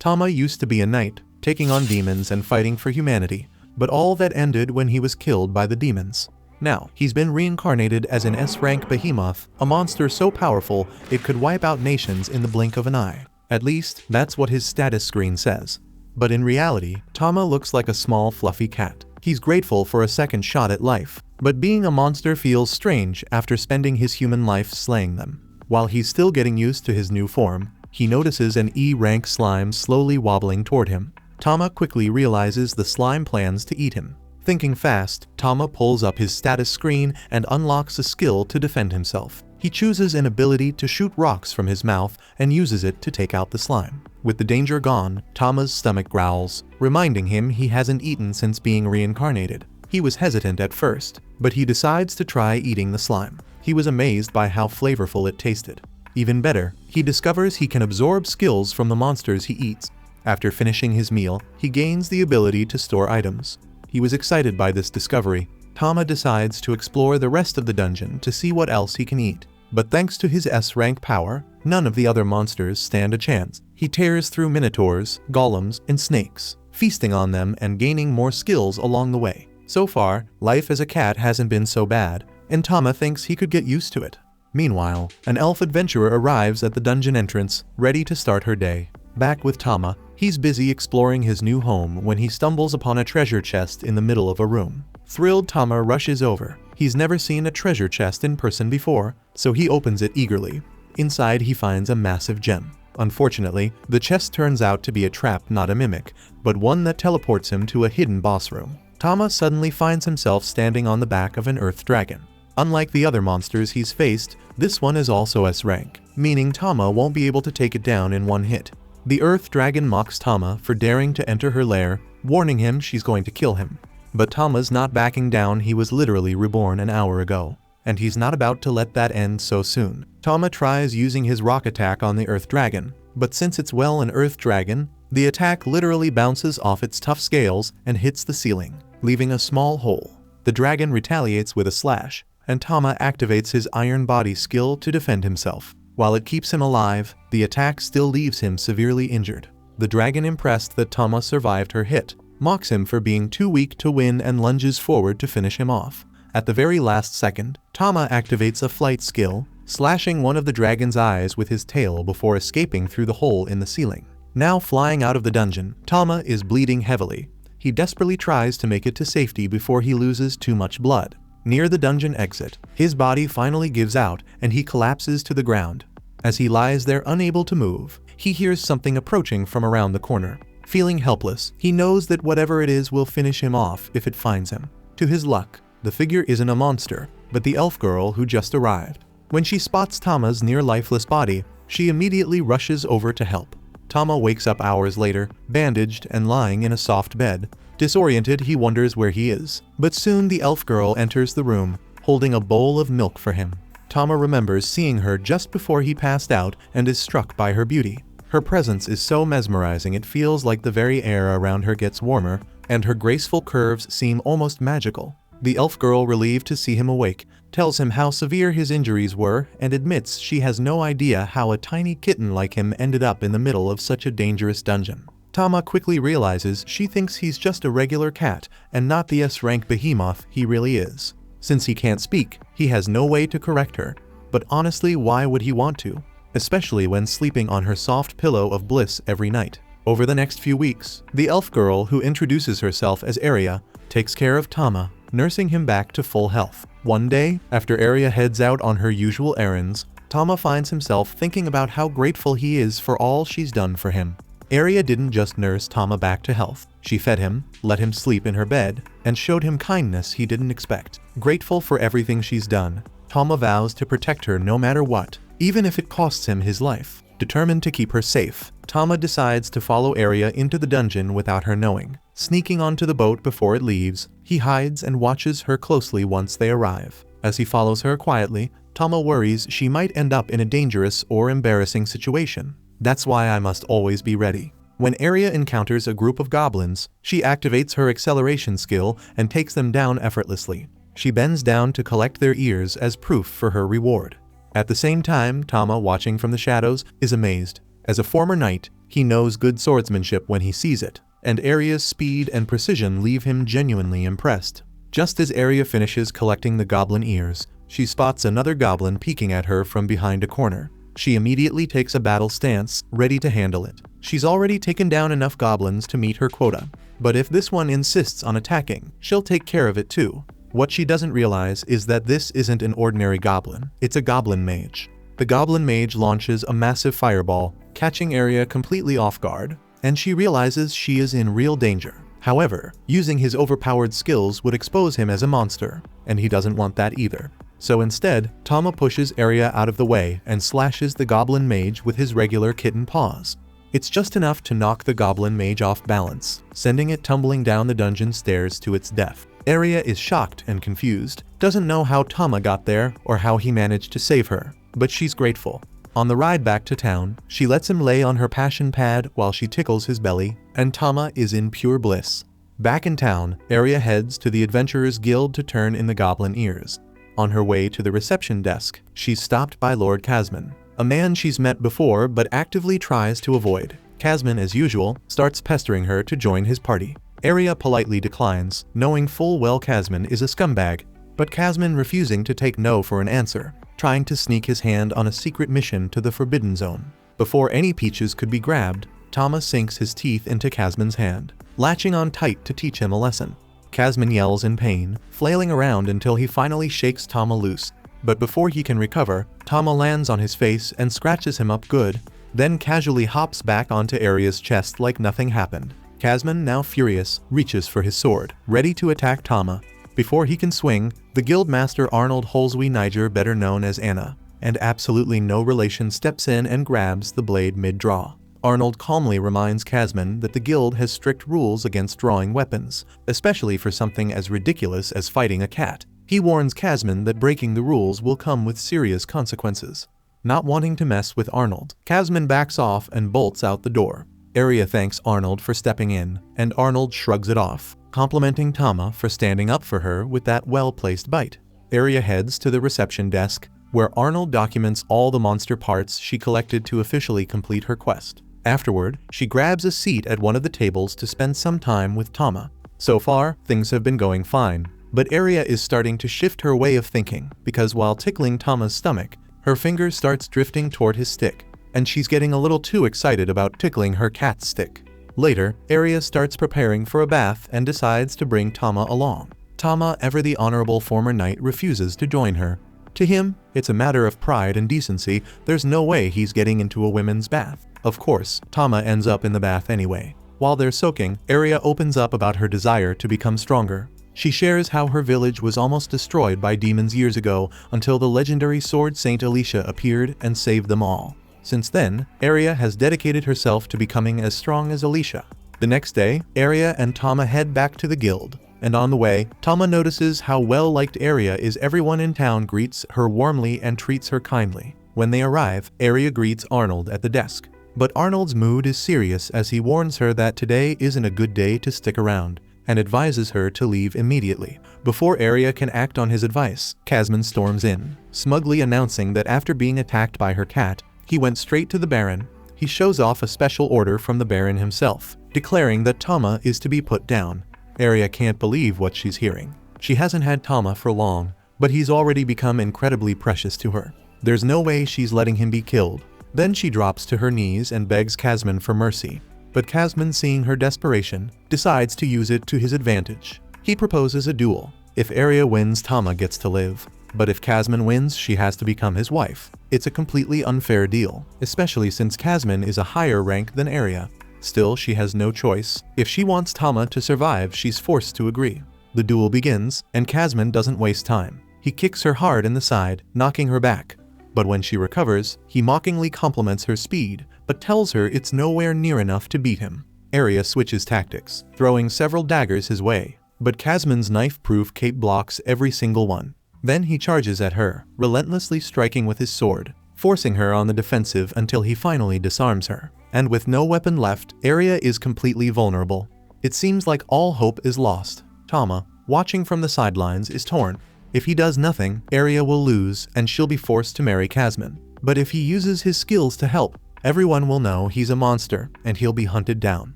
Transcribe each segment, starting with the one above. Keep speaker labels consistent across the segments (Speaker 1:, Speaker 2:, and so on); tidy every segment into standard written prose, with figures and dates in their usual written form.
Speaker 1: Tama used to be a knight, taking on demons and fighting for humanity, but all that ended when he was killed by the demons. Now, he's been reincarnated as an S-rank Behemoth, a monster so powerful it could wipe out nations in the blink of an eye. At least, that's what his status screen says. But in reality, Tama looks like a small fluffy cat. He's grateful for a second shot at life, but being a monster feels strange after spending his human life slaying them. While he's still getting used to his new form, he notices an E-rank slime slowly wobbling toward him. Tama quickly realizes the slime plans to eat him. Thinking fast, Tama pulls up his status screen and unlocks a skill to defend himself. He chooses an ability to shoot rocks from his mouth and uses it to take out the slime. With the danger gone, Tama's stomach growls, reminding him he hasn't eaten since being reincarnated. He was hesitant at first, but he decides to try eating the slime. He was amazed by how flavorful it tasted. Even better, he discovers he can absorb skills from the monsters he eats. After finishing his meal, he gains the ability to store items. He was excited by this discovery. Tama decides to explore the rest of the dungeon to see what else he can eat. But thanks to his S-rank power, none of the other monsters stand a chance. He tears through minotaurs, golems, and snakes, feasting on them and gaining more skills along the way. So far, life as a cat hasn't been so bad, and Tama thinks he could get used to it. Meanwhile, an elf adventurer arrives at the dungeon entrance, ready to start her day. Back with Tama, he's busy exploring his new home when he stumbles upon a treasure chest in the middle of a room. Thrilled, Tama rushes over. He's never seen a treasure chest in person before, so he opens it eagerly. Inside, he finds a massive gem. Unfortunately, the chest turns out to be a trap, not a mimic, but one that teleports him to a hidden boss room. Tama suddenly finds himself standing on the back of an earth dragon. Unlike the other monsters he's faced, this one is also S-rank, meaning Tama won't be able to take it down in one hit. The earth dragon mocks Tama for daring to enter her lair, warning him she's going to kill him. But Tama's not backing down. He was literally reborn an hour ago, and he's not about to let that end so soon. Tama tries using his rock attack on the earth dragon, but since it's an earth dragon, the attack literally bounces off its tough scales and hits the ceiling, leaving a small hole. The dragon retaliates with a slash, and Tama activates his iron body skill to defend himself. While it keeps him alive, the attack still leaves him severely injured. The dragon, impressed that Tama survived her hit, mocks him for being too weak to win and lunges forward to finish him off. At the very last second, Tama activates a flight skill, slashing one of the dragon's eyes with his tail before escaping through the hole in the ceiling. Now flying out of the dungeon, Tama is bleeding heavily. He desperately tries to make it to safety before he loses too much blood. Near the dungeon exit, his body finally gives out and he collapses to the ground. As he lies there unable to move, he hears something approaching from around the corner. Feeling helpless, he knows that whatever it is will finish him off if it finds him. To his luck, the figure isn't a monster, but the elf girl who just arrived. When she spots Tama's near-lifeless body, she immediately rushes over to help. Tama wakes up hours later, bandaged and lying in a soft bed. Disoriented, he wonders where he is. But soon the elf girl enters the room, holding a bowl of milk for him. Tama remembers seeing her just before he passed out and is struck by her beauty. Her presence is so mesmerizing it feels like the very air around her gets warmer, and her graceful curves seem almost magical. The elf girl, relieved to see him awake, tells him how severe his injuries were and admits she has no idea how a tiny kitten like him ended up in the middle of such a dangerous dungeon. Tama quickly realizes she thinks he's just a regular cat and not the S-rank Behemoth he really is. Since he can't speak, he has no way to correct her. But honestly, why would he want to? Especially when sleeping on her soft pillow of bliss every night. Over the next few weeks, the elf girl, who introduces herself as Aria, takes care of Tama, nursing him back to full health. One day, after Aria heads out on her usual errands, Tama finds himself thinking about how grateful he is for all she's done for him. Aria didn't just nurse Tama back to health. She fed him, let him sleep in her bed, and showed him kindness he didn't expect. Grateful for everything she's done, Tama vows to protect her no matter what, even if it costs him his life. Determined to keep her safe, Tama decides to follow Aria into the dungeon without her knowing. Sneaking onto the boat before it leaves, he hides and watches her closely once they arrive. As he follows her quietly, Tama worries she might end up in a dangerous or embarrassing situation. That's why I must always be ready. When Aria encounters a group of goblins, she activates her acceleration skill and takes them down effortlessly. She bends down to collect their ears as proof for her reward. At the same time, Tama, watching from the shadows, is amazed. As a former knight, He knows good swordsmanship when he sees it, and Aria's speed and precision leave him genuinely impressed. Just as Aria finishes collecting the goblin ears, she spots another goblin peeking at her from behind a corner. She immediately takes a battle stance, ready to handle it. She's already taken down enough goblins to meet her quota, but if this one insists on attacking, she'll take care of it too. What she doesn't realize is that this isn't an ordinary goblin, it's a goblin mage. The goblin mage launches a massive fireball, catching Aria completely off guard, and she realizes she is in real danger. However, using his overpowered skills would expose him as a monster, and he doesn't want that either. So instead, Tama pushes Aria out of the way and slashes the goblin mage with his regular kitten paws. It's just enough to knock the goblin mage off balance, sending it tumbling down the dungeon stairs to its death. Aria is shocked and confused, doesn't know how Tama got there or how he managed to save her, but she's grateful. On the ride back to town, she lets him lay on her passion pad while she tickles his belly, and Tama is in pure bliss. Back in town, Aria heads to the Adventurers Guild to turn in the goblin ears. On her way to the reception desk, she's stopped by Lord Casman, a man she's met before but actively tries to avoid. Casman, as usual, starts pestering her to join his party. Aria politely declines, knowing full well Casman is a scumbag, but Casman refusing to take no for an answer, trying to sneak his hand on a secret mission to the Forbidden Zone. Before any peaches could be grabbed, Tama sinks his teeth into Casman's hand, latching on tight to teach him a lesson. Casman yells in pain, flailing around until he finally shakes Tama loose, but before he can recover, Tama lands on his face and scratches him up good, then casually hops back onto Aria's chest like nothing happened. Casman, now furious, reaches for his sword, ready to attack Tama. Before he can swing, the guildmaster Arnold Holswey Niger, better known as Anna, and absolutely no relation, steps in and grabs the blade mid-draw. Arnold calmly reminds Casman that the guild has strict rules against drawing weapons, especially for something as ridiculous as fighting a cat. He warns Casman that breaking the rules will come with serious consequences. Not wanting to mess with Arnold, Casman backs off and bolts out the door. Aria thanks Arnold for stepping in, and Arnold shrugs it off, complimenting Tama for standing up for her with that well-placed bite. Aria heads to the reception desk, where Arnold documents all the monster parts she collected to officially complete her quest. Afterward, she grabs a seat at one of the tables to spend some time with Tama. So far, things have been going fine, but Aria is starting to shift her way of thinking, because while tickling Tama's stomach, her finger starts drifting toward his stick, and she's getting a little too excited about tickling her cat's stick. Later, Aria starts preparing for a bath and decides to bring Tama along. Tama, ever the honorable former knight, refuses to join her. To him, it's a matter of pride and decency. There's no way he's getting into a women's bath. Of course, Tama ends up in the bath anyway. While they're soaking, Aria opens up about her desire to become stronger. She shares how her village was almost destroyed by demons years ago until the legendary sword Saint Alicia appeared and saved them all. Since then, Aria has dedicated herself to becoming as strong as Alicia. The next day, Aria and Tama head back to the guild, and on the way, Tama notices how well-liked Aria is. Everyone in town greets her warmly and treats her kindly. When they arrive, Aria greets Arnold at the desk. But Arnold's mood is serious as he warns her that today isn't a good day to stick around, and advises her to leave immediately. Before Aria can act on his advice, Casman storms in, smugly announcing that after being attacked by her cat, he went straight to the Baron. He shows off a special order from the Baron himself, declaring that Tama is to be put down. Aria can't believe what she's hearing. She hasn't had Tama for long, but he's already become incredibly precious to her. There's no way she's letting him be killed. Then she drops to her knees and begs Casman for mercy. But Casman, seeing her desperation, decides to use it to his advantage. He proposes a duel. If Aria wins, Tama gets to live. But if Casman wins, she has to become his wife. It's a completely unfair deal, especially since Casman is a higher rank than Aria. Still, she has no choice. If she wants Tama to survive, she's forced to agree. The duel begins, and Casman doesn't waste time. He kicks her hard in the side, knocking her back. But when she recovers, he mockingly compliments her speed, but tells her it's nowhere near enough to beat him. Aria switches tactics, throwing several daggers his way, but Casman's knife-proof cape blocks every single one. Then he charges at her, relentlessly striking with his sword, forcing her on the defensive until he finally disarms her. And with no weapon left, Aria is completely vulnerable. It seems like all hope is lost. Tama, watching from the sidelines, is torn. If he does nothing, Aria will lose and she'll be forced to marry Casman. But if he uses his skills to help, Everyone will know he's a monster, and he'll be hunted down.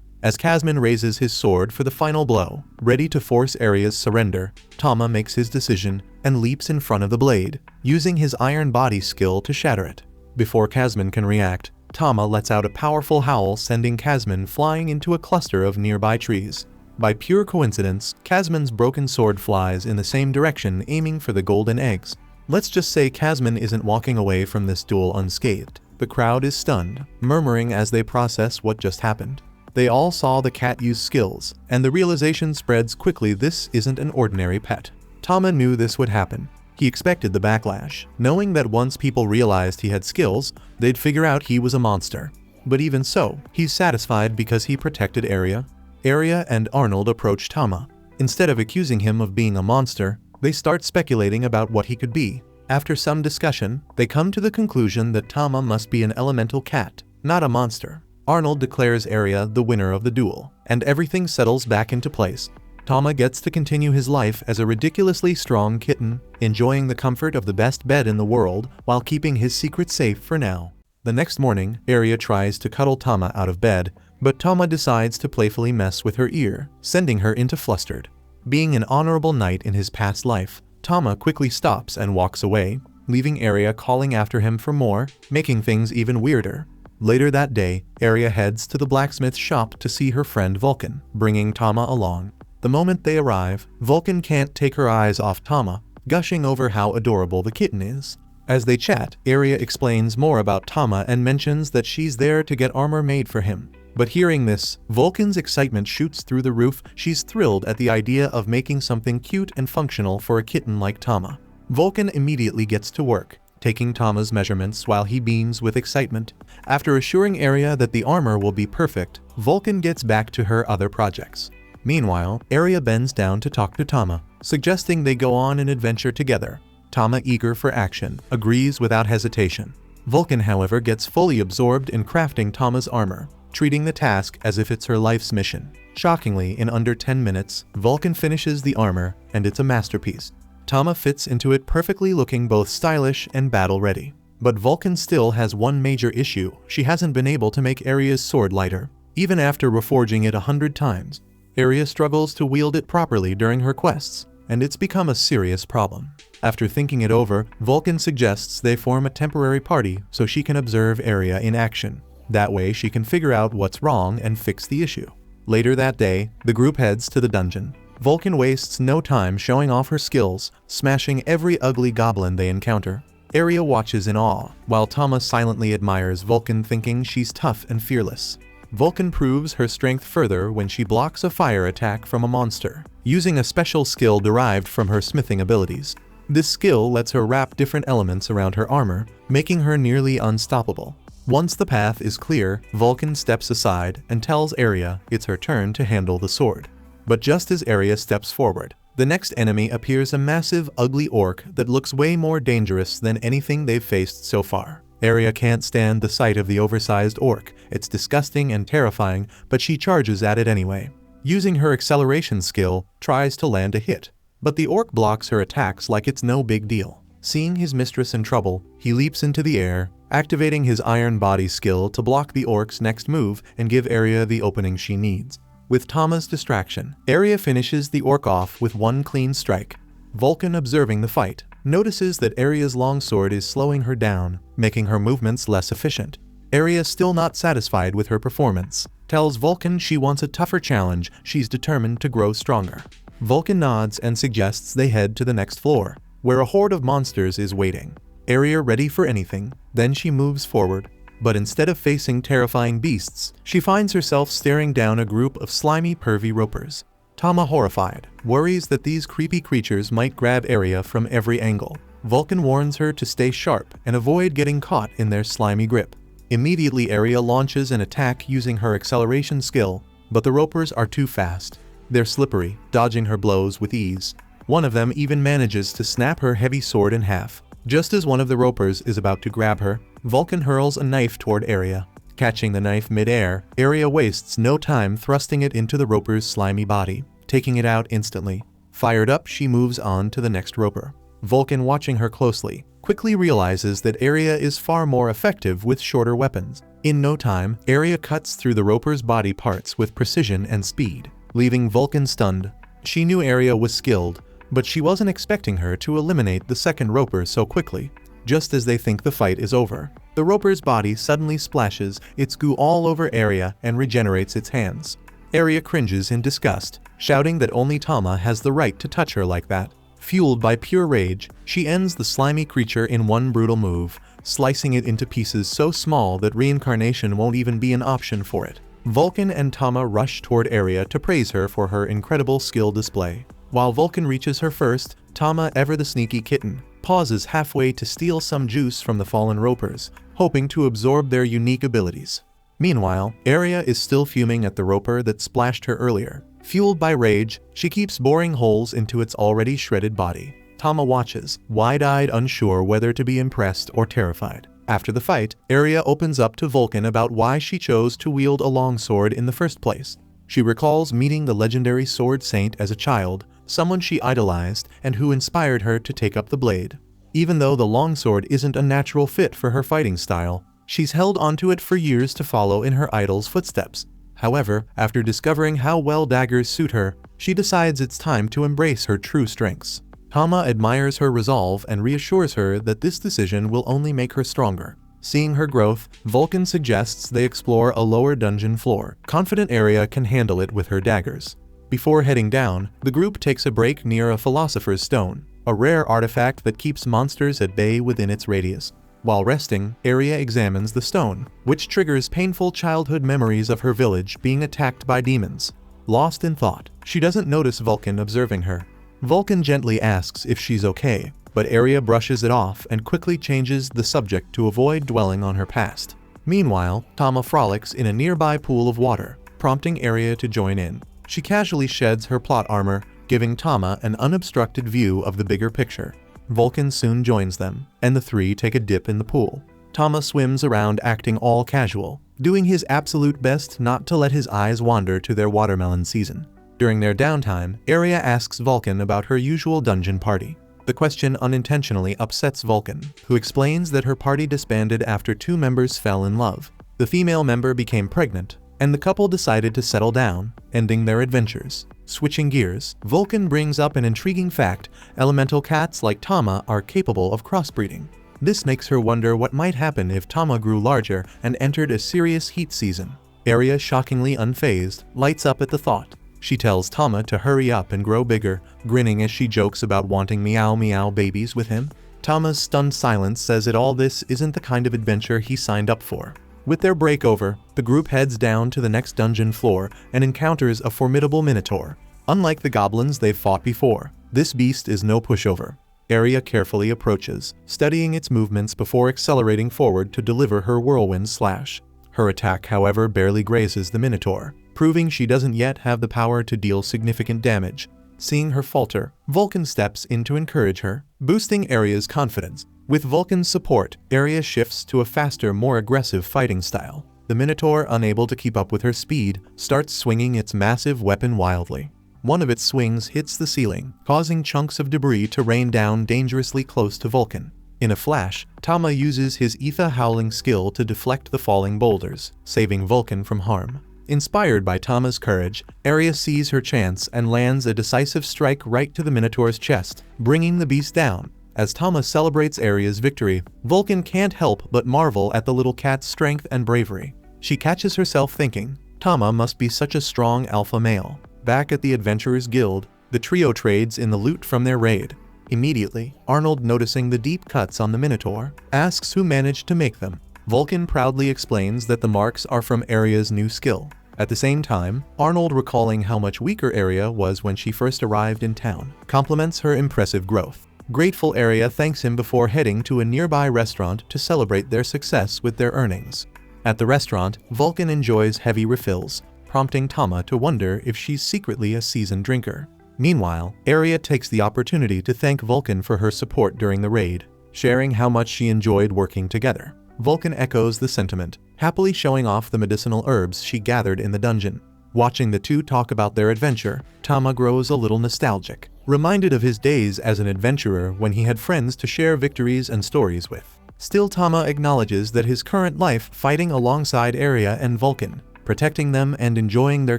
Speaker 1: As Kazman raises his sword for the final blow, ready to force Aria's surrender, Tama makes his decision and leaps in front of the blade, using his iron body skill to shatter it. Before Kazman can react, Tama lets out a powerful howl, sending Kazman flying into a cluster of nearby trees. By pure coincidence, Kazman's broken sword flies in the same direction, aiming for the golden eggs. Let's just say Kazman isn't walking away from this duel unscathed. The crowd is stunned, murmuring as they process what just happened. They all saw the cat use skills, and the realization spreads quickly: this isn't an ordinary pet. Tama knew this would happen. He expected the backlash, knowing that once people realized he had skills, they'd figure out he was a monster. But even so, he's satisfied because he protected Aria. Aria and Arnold approach Tama. Instead of accusing him of being a monster, they start speculating about what he could be. After some discussion, they come to the conclusion that Tama must be an elemental cat, not a monster. Arnold declares Aria the winner of the duel, and everything settles back into place. Tama gets to continue his life as a ridiculously strong kitten, enjoying the comfort of the best bed in the world while keeping his secret safe for now. The next morning, Aria tries to cuddle Tama out of bed, but Tama decides to playfully mess with her ear, sending her into flustered. Being an honorable knight in his past life, Tama quickly stops and walks away, leaving Aria calling after him for more, making things even weirder. Later that day, Aria heads to the blacksmith shop to see her friend Vulcan, bringing Tama along. The moment they arrive, Vulcan can't take her eyes off Tama, gushing over how adorable the kitten is. As they chat, Aria explains more about Tama and mentions that she's there to get armor made for him. But hearing this, Vulcan's excitement shoots through the roof. She's thrilled at the idea of making something cute and functional for a kitten like Tama. Vulcan immediately gets to work, taking Tama's measurements while he beams with excitement. After assuring Aria that the armor will be perfect, Vulcan gets back to her other projects. Meanwhile, Aria bends down to talk to Tama, suggesting they go on an adventure together. Tama, eager for action, agrees without hesitation. Vulcan, however, gets fully absorbed in crafting Tama's armor, treating the task as if it's her life's mission. Shockingly, in under 10 minutes, Vulcan finishes the armor, and it's a masterpiece. Tama fits into it perfectly, looking both stylish and battle-ready. But Vulcan still has one major issue: she hasn't been able to make Aria's sword lighter. Even after reforging it 100 times, Aria struggles to wield it properly during her quests, and it's become a serious problem. After thinking it over, Vulcan suggests they form a temporary party so she can observe Aria in action. That way she can figure out what's wrong and fix the issue. Later that day, the group heads to the dungeon. Vulcan wastes no time showing off her skills, smashing every ugly goblin they encounter. Aria watches in awe, while Tama silently admires Vulcan, thinking she's tough and fearless. Vulcan proves her strength further when she blocks a fire attack from a monster, using a special skill derived from her smithing abilities. This skill lets her wrap different elements around her armor, making her nearly unstoppable. Once the path is clear, Vulcan steps aside and tells Aria it's her turn to handle the sword. But just as Aria steps forward, the next enemy appears: a massive, ugly orc that looks way more dangerous than anything they've faced so far. Aria can't stand the sight of the oversized orc. It's disgusting and terrifying, but she charges at it anyway. Using her acceleration skill, tries to land a hit, but the orc blocks her attacks like it's no big deal. Seeing his mistress in trouble, he leaps into the air, activating his iron body skill to block the orc's next move and give Aria the opening she needs. With Tama's distraction, Aria finishes the orc off with one clean strike. Vulcan, observing the fight, notices that Aria's longsword is slowing her down, making her movements less efficient. Aria, still not satisfied with her performance, tells Vulcan she wants a tougher challenge. She's determined to grow stronger. Vulcan nods and suggests they head to the next floor, where a horde of monsters is waiting. Aria, ready for anything, then she moves forward. But instead of facing terrifying beasts, she finds herself staring down a group of slimy, pervy ropers. Tama, horrified, worries that these creepy creatures might grab Aria from every angle. Vulcan warns her to stay sharp and avoid getting caught in their slimy grip. Immediately, Aria launches an attack using her acceleration skill, but the ropers are too fast. They're slippery, dodging her blows with ease. One of them even manages to snap her heavy sword in half. Just as one of the ropers is about to grab her, Vulcan hurls a knife toward Aria. Catching the knife mid-air, Aria wastes no time thrusting it into the roper's slimy body, taking it out instantly. Fired up, she moves on to the next roper. Vulcan, watching her closely, quickly realizes that Aria is far more effective with shorter weapons. In no time, Aria cuts through the roper's body parts with precision and speed, leaving Vulcan stunned. She knew Aria was skilled, but she wasn't expecting her to eliminate the second roper so quickly. Just as they think the fight is over, the roper's body suddenly splashes its goo all over Aria and regenerates its hands. Aria cringes in disgust, shouting that only Tama has the right to touch her like that. Fueled by pure rage, she ends the slimy creature in one brutal move, slicing it into pieces so small that reincarnation won't even be an option for it. Vulcan and Tama rush toward Aria to praise her for her incredible skill display. While Vulcan reaches her first, Tama, ever the sneaky kitten, pauses halfway to steal some juice from the fallen ropers, hoping to absorb their unique abilities. Meanwhile, Aria is still fuming at the roper that splashed her earlier. Fueled by rage, she keeps boring holes into its already shredded body. Tama watches, wide-eyed, unsure whether to be impressed or terrified. After the fight, Aria opens up to Vulcan about why she chose to wield a longsword in the first place. She recalls meeting the legendary sword saint as a child, someone she idolized and who inspired her to take up the blade. Even though the longsword isn't a natural fit for her fighting style, she's held onto it for years to follow in her idol's footsteps. However, after discovering how well daggers suit her, she decides it's time to embrace her true strengths. Tama admires her resolve and reassures her that this decision will only make her stronger. Seeing her growth, Vulcan suggests they explore a lower dungeon floor. Confident Aria can handle it with her daggers. Before heading down, the group takes a break near a Philosopher's Stone, a rare artifact that keeps monsters at bay within its radius. While resting, Aria examines the stone, which triggers painful childhood memories of her village being attacked by demons. Lost in thought, she doesn't notice Vulcan observing her. Vulcan gently asks if she's okay, but Aria brushes it off and quickly changes the subject to avoid dwelling on her past. Meanwhile, Tama frolics in a nearby pool of water, prompting Aria to join in. She casually sheds her plot armor, giving Tama an unobstructed view of the bigger picture. Vulcan soon joins them, and the three take a dip in the pool. Tama swims around acting all casual, doing his absolute best not to let his eyes wander to their watermelon season. During their downtime, Aria asks Vulcan about her usual dungeon party. The question unintentionally upsets Vulcan, who explains that her party disbanded after two members fell in love. The female member became pregnant, and the couple decided to settle down, ending their adventures. Switching gears, Vulcan brings up an intriguing fact: elemental cats like Tama are capable of crossbreeding. This makes her wonder what might happen if Tama grew larger and entered a serious heat season. Aria, shockingly unfazed, lights up at the thought. She tells Tama to hurry up and grow bigger, grinning as she jokes about wanting meow meow babies with him. Tama's stunned silence says that all this isn't the kind of adventure he signed up for. With their break over, the group heads down to the next dungeon floor and encounters a formidable minotaur. Unlike the goblins they've fought before, this beast is no pushover. Aria carefully approaches, studying its movements before accelerating forward to deliver her whirlwind slash. Her attack, however, barely grazes the minotaur, proving she doesn't yet have the power to deal significant damage. Seeing her falter, Vulcan steps in to encourage her, boosting Aria's confidence. With Vulcan's support, Aria shifts to a faster, more aggressive fighting style. The Minotaur, unable to keep up with her speed, starts swinging its massive weapon wildly. One of its swings hits the ceiling, causing chunks of debris to rain down dangerously close to Vulcan. In a flash, Tama uses his Ether Howling skill to deflect the falling boulders, saving Vulcan from harm. Inspired by Tama's courage, Aria sees her chance and lands a decisive strike right to the Minotaur's chest, bringing the beast down. As Tama celebrates Aria's victory, Vulcan can't help but marvel at the little cat's strength and bravery. She catches herself thinking, Tama must be such a strong alpha male. Back at the Adventurers Guild, the trio trades in the loot from their raid. Immediately, Arnold, noticing the deep cuts on the Minotaur, asks who managed to make them. Vulcan proudly explains that the marks are from Aria's new skill. At the same time, Arnold, recalling how much weaker Aria was when she first arrived in town, compliments her impressive growth. Grateful Aria thanks him before heading to a nearby restaurant to celebrate their success with their earnings. At the restaurant, Vulcan enjoys heavy refills, prompting Tama to wonder if she's secretly a seasoned drinker. Meanwhile, Aria takes the opportunity to thank Vulcan for her support during the raid, sharing how much she enjoyed working together. Vulcan echoes the sentiment, happily showing off the medicinal herbs she gathered in the dungeon. Watching the two talk about their adventure, Tama grows a little nostalgic. reminded of his days as an adventurer when he had friends to share victories and stories with. Still, Tama acknowledges that his current life fighting alongside Aria and Vulcan, protecting them and enjoying their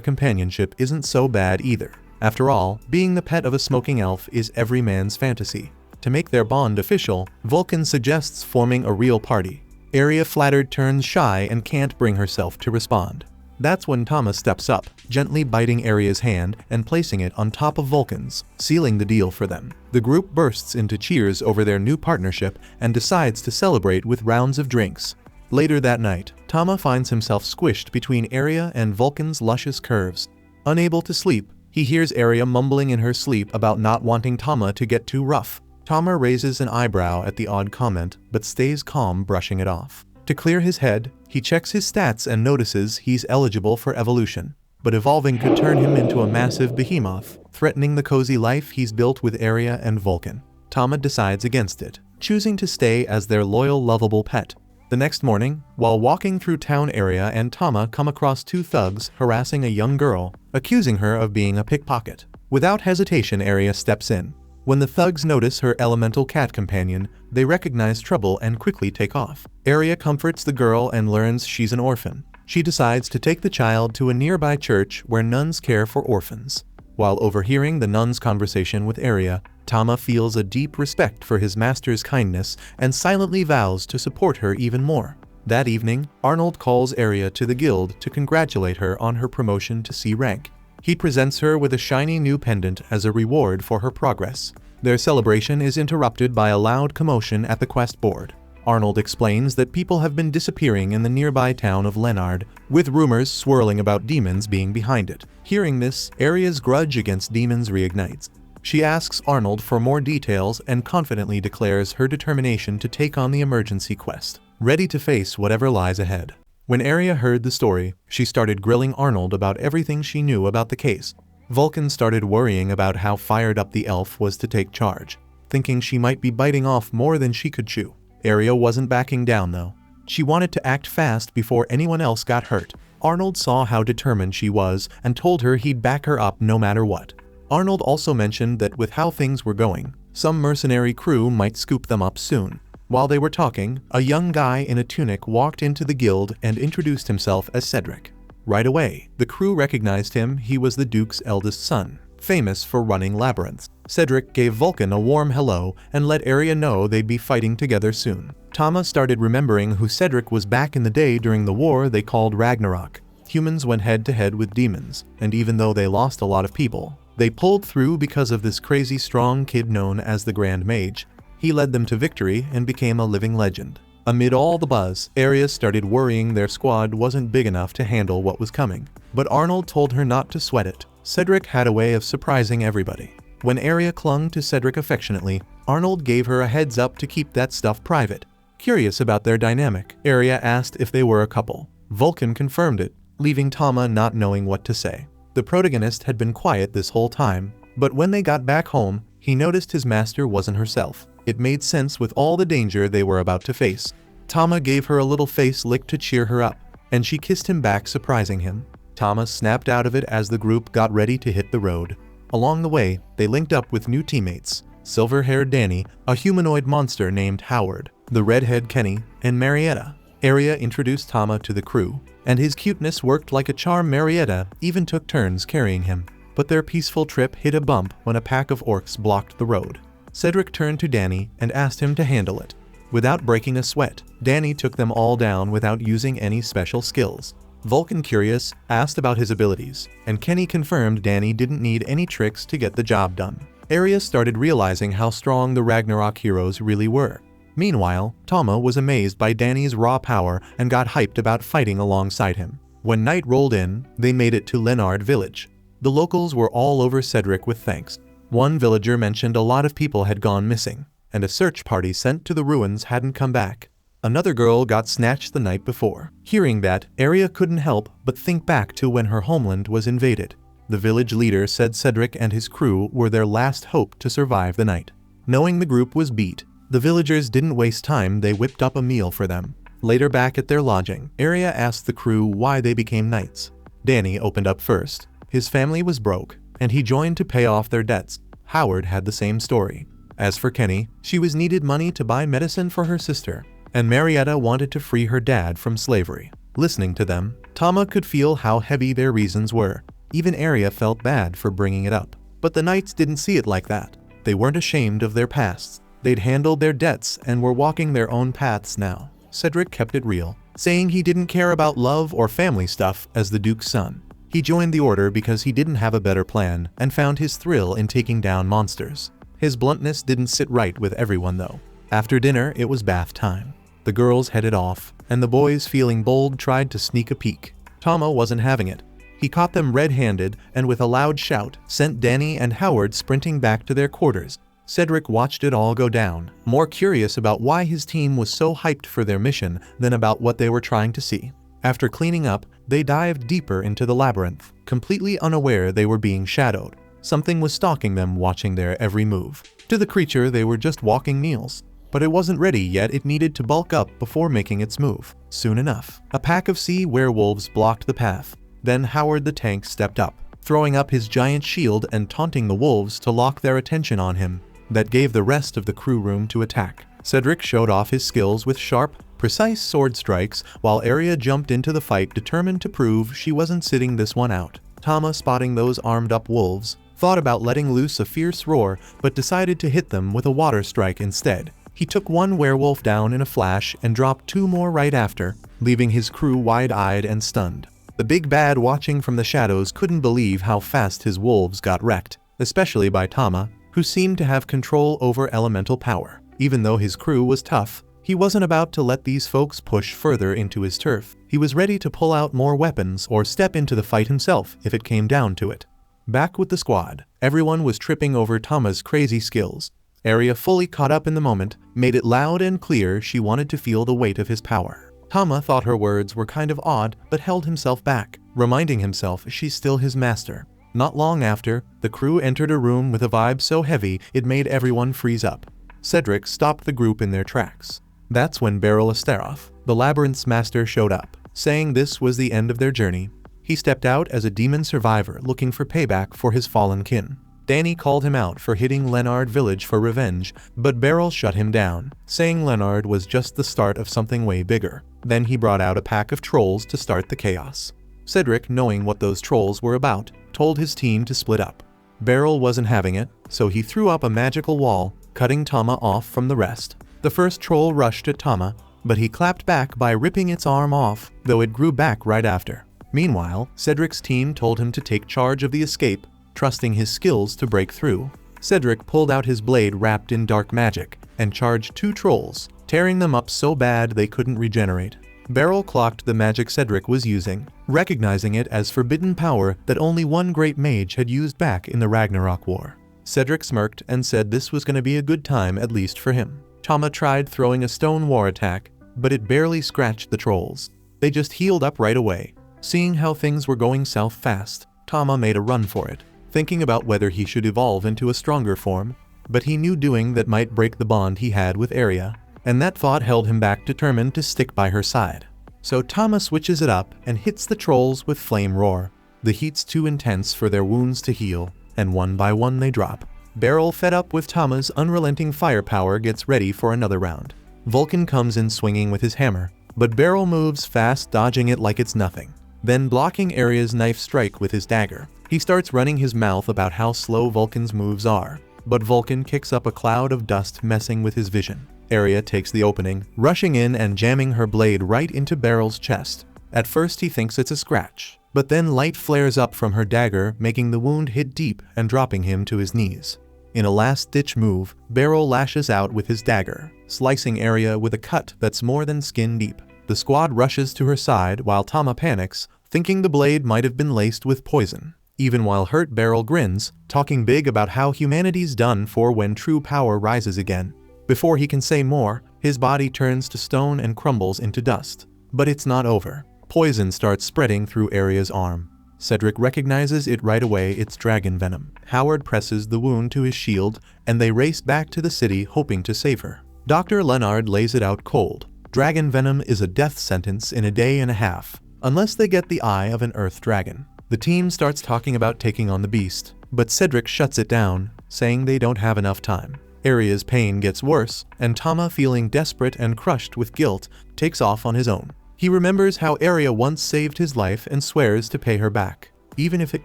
Speaker 1: companionship isn't so bad either. After all, being the pet of a smoking elf is every man's fantasy. To make their bond official, Vulcan suggests forming a real party. Aria, flattered, turns shy and can't bring herself to respond. That's when Tama steps up, gently biting Aria's hand and placing it on top of Vulcan's, sealing the deal for them. The group bursts into cheers over their new partnership and decides to celebrate with rounds of drinks. Later that night, Tama finds himself squished between Aria and Vulcan's luscious curves. Unable to sleep, he hears Aria mumbling in her sleep about not wanting Tama to get too rough. Tama raises an eyebrow at the odd comment, but stays calm, brushing it off. To clear his head, he checks his stats and notices he's eligible for evolution. But evolving could turn him into a massive behemoth, threatening the cozy life he's built with Aria and Vulcan. Tama decides against it, choosing to stay as their loyal, lovable pet. The next morning, while walking through town, Aria and Tama come across two thugs harassing a young girl, accusing her of being a pickpocket. Without hesitation, Aria steps in. When the thugs notice her elemental cat companion, they recognize trouble and quickly take off. Aria comforts the girl and learns she's an orphan. She decides to take the child to a nearby church where nuns care for orphans. While overhearing the nuns' conversation with Aria, Tama feels a deep respect for his master's kindness and silently vows to support her even more. That evening, Arnold calls Aria to the guild to congratulate her on her promotion to C rank. He presents her with a shiny new pendant as a reward for her progress. Their celebration is interrupted by a loud commotion at the quest board. Arnold explains that people have been disappearing in the nearby town of Leonard, with rumors swirling about demons being behind it. Hearing this, Aria's grudge against demons reignites. She asks Arnold for more details and confidently declares her determination to take on the emergency quest, ready to face whatever lies ahead. When Aria heard the story, she started grilling Arnold about everything she knew about the case. Vulcan started worrying about how fired up the elf was to take charge, thinking she might be biting off more than she could chew. Aria wasn't backing down though. She wanted to act fast before anyone else got hurt. Arnold saw how determined she was and told her he'd back her up no matter what. Arnold also mentioned that with how things were going, some mercenary crew might scoop them up soon. While they were talking, a young guy in a tunic walked into the guild and introduced himself as Cedric. Right away, the crew recognized him. He was the Duke's eldest son, famous for running labyrinths. Cedric gave Vulcan a warm hello and let Aria know they'd be fighting together soon. Tama started remembering who Cedric was back in the day during the war they called Ragnarok. Humans went head-to-head with demons, and even though they lost a lot of people, they pulled through because of this crazy strong kid known as the Grand Mage. He led them to victory and became a living legend. Amid all the buzz, Aria started worrying their squad wasn't big enough to handle what was coming. But Arnold told her not to sweat it. Cedric had a way of surprising everybody. When Aria clung to Cedric affectionately, Arnold gave her a heads up to keep that stuff private. Curious about their dynamic, Aria asked if they were a couple. Vulcan confirmed it, leaving Tama not knowing what to say. The protagonist had been quiet this whole time, but when they got back home, he noticed his master wasn't herself. It made sense with all the danger they were about to face. Tama gave her a little face lick to cheer her up, and she kissed him back, surprising him. Tama snapped out of it as the group got ready to hit the road. Along the way, they linked up with new teammates, silver-haired Danny, a humanoid monster named Howard, the redhead Kenny, and Marietta. Aria introduced Tama to the crew, and his cuteness worked like a charm. Marietta even took turns carrying him. But their peaceful trip hit a bump when a pack of orcs blocked the road. Cedric turned to Danny and asked him to handle it. Without breaking a sweat, Danny took them all down without using any special skills. Vulcan, curious, asked about his abilities, and Kenny confirmed Danny didn't need any tricks to get the job done. Aria started realizing how strong the Ragnarok heroes really were. Meanwhile, Tama was amazed by Danny's raw power and got hyped about fighting alongside him. When night rolled in, they made it to Leonard village. The locals were all over Cedric with thanks. One villager mentioned a lot of people had gone missing, and a search party sent to the ruins hadn't come back. Another girl got snatched the night before. Hearing that, Aria couldn't help but think back to when her homeland was invaded. The village leader said Cedric and his crew were their last hope to survive the night. Knowing the group was beat, the villagers didn't waste time. They whipped up a meal for them. Later, back at their lodging, Aria asked the crew why they became knights. Danny opened up first. His family was broke, and he joined to pay off their debts. Howard had the same story. As for Kenny, she was needed money to buy medicine for her sister, and Marietta wanted to free her dad from slavery. Listening to them, Tama could feel how heavy their reasons were. Even Arya felt bad for bringing it up. But the knights didn't see it like that. They weren't ashamed of their pasts. They'd handled their debts and were walking their own paths now. Cedric kept it real, saying he didn't care about love or family stuff as the Duke's son. He joined the order because he didn't have a better plan and found his thrill in taking down monsters. His bluntness didn't sit right with everyone though. After dinner, it was bath time. The girls headed off, and the boys, feeling bold, tried to sneak a peek. Tama wasn't having it. He caught them red-handed and with a loud shout sent Danny and Howard sprinting back to their quarters. Cedric watched it all go down, more curious about why his team was so hyped for their mission than about what they were trying to see. After cleaning up, they dived deeper into the labyrinth, completely unaware they were being shadowed. Something was stalking them, watching their every move. To the creature, they were just walking meals. But it wasn't ready yet. It needed to bulk up before making its move. Soon enough, a pack of sea werewolves blocked the path. Then Howard the tank stepped up, throwing up his giant shield and taunting the wolves to lock their attention on him. That gave the rest of the crew room to attack. Cedric showed off his skills with sharp, precise sword strikes, while Arya jumped into the fight, determined to prove she wasn't sitting this one out. Tama, spotting those armed-up wolves, thought about letting loose a fierce roar, but decided to hit them with a water strike instead. He took one werewolf down in a flash and dropped two more right after, leaving his crew wide-eyed and stunned. The big bad, watching from the shadows, couldn't believe how fast his wolves got wrecked, especially by Tama, who seemed to have control over elemental power. Even though his crew was tough, he wasn't about to let these folks push further into his turf. He was ready to pull out more weapons or step into the fight himself if it came down to it. Back with the squad, everyone was tripping over Tama's crazy skills. Arya, fully caught up in the moment, made it loud and clear she wanted to feel the weight of his power. Tama thought her words were kind of odd but held himself back, reminding himself she's still his master. Not long after, the crew entered a room with a vibe so heavy it made everyone freeze up. Cedric stopped the group in their tracks. That's when Beryl Astaroth, the Labyrinth's master, showed up, saying this was the end of their journey. He stepped out as a demon survivor looking for payback for his fallen kin. Danny called him out for hitting Leonard Village for revenge, but Beryl shut him down, saying Leonard was just the start of something way bigger. Then he brought out a pack of trolls to start the chaos. Cedric, knowing what those trolls were about, told his team to split up. Beryl wasn't having it, so he threw up a magical wall, cutting Tama off from the rest. The first troll rushed at Tama, but he clapped back by ripping its arm off, though it grew back right after. Meanwhile, Cedric's team told him to take charge of the escape, trusting his skills to break through. Cedric pulled out his blade wrapped in dark magic and charged two trolls, tearing them up so bad they couldn't regenerate. Beryl clocked the magic Cedric was using, recognizing it as forbidden power that only one great mage had used back in the Ragnarok War. Cedric smirked and said this was going to be a good time, at least for him. Tama tried throwing a stone war attack, but it barely scratched the trolls. They just healed up right away. Seeing how things were going south fast, Tama made a run for it, thinking about whether he should evolve into a stronger form, but he knew doing that might break the bond he had with Arya, and that thought held him back, determined to stick by her side. So Tama switches it up and hits the trolls with Flame Roar. The heat's too intense for their wounds to heal, and one by one they drop. Beryl, fed up with Tama's unrelenting firepower, gets ready for another round. Vulcan comes in swinging with his hammer, but Beryl moves fast, dodging it like it's nothing, then blocking Arya's knife strike with his dagger. He starts running his mouth about how slow Vulcan's moves are, but Vulcan kicks up a cloud of dust, messing with his vision. Arya takes the opening, rushing in and jamming her blade right into Beryl's chest. At first he thinks it's a scratch, but then light flares up from her dagger, making the wound hit deep and dropping him to his knees. In a last-ditch move, Beryl lashes out with his dagger, slicing Arya with a cut that's more than skin deep. The squad rushes to her side while Tama panics, thinking the blade might have been laced with poison. Even while hurt, Beryl grins, talking big about how humanity's done for when true power rises again. Before he can say more, his body turns to stone and crumbles into dust. But it's not over. Poison starts spreading through Arya's arm. Cedric recognizes it right away, it's dragon venom. Howard presses the wound to his shield, and they race back to the city hoping to save her. Dr. Leonard lays it out cold. Dragon venom is a death sentence in a day and a half, unless they get the eye of an earth dragon. The team starts talking about taking on the beast, but Cedric shuts it down, saying they don't have enough time. Aria's pain gets worse, and Tama, feeling desperate and crushed with guilt, takes off on his own. He remembers how Aria once saved his life and swears to pay her back, even if it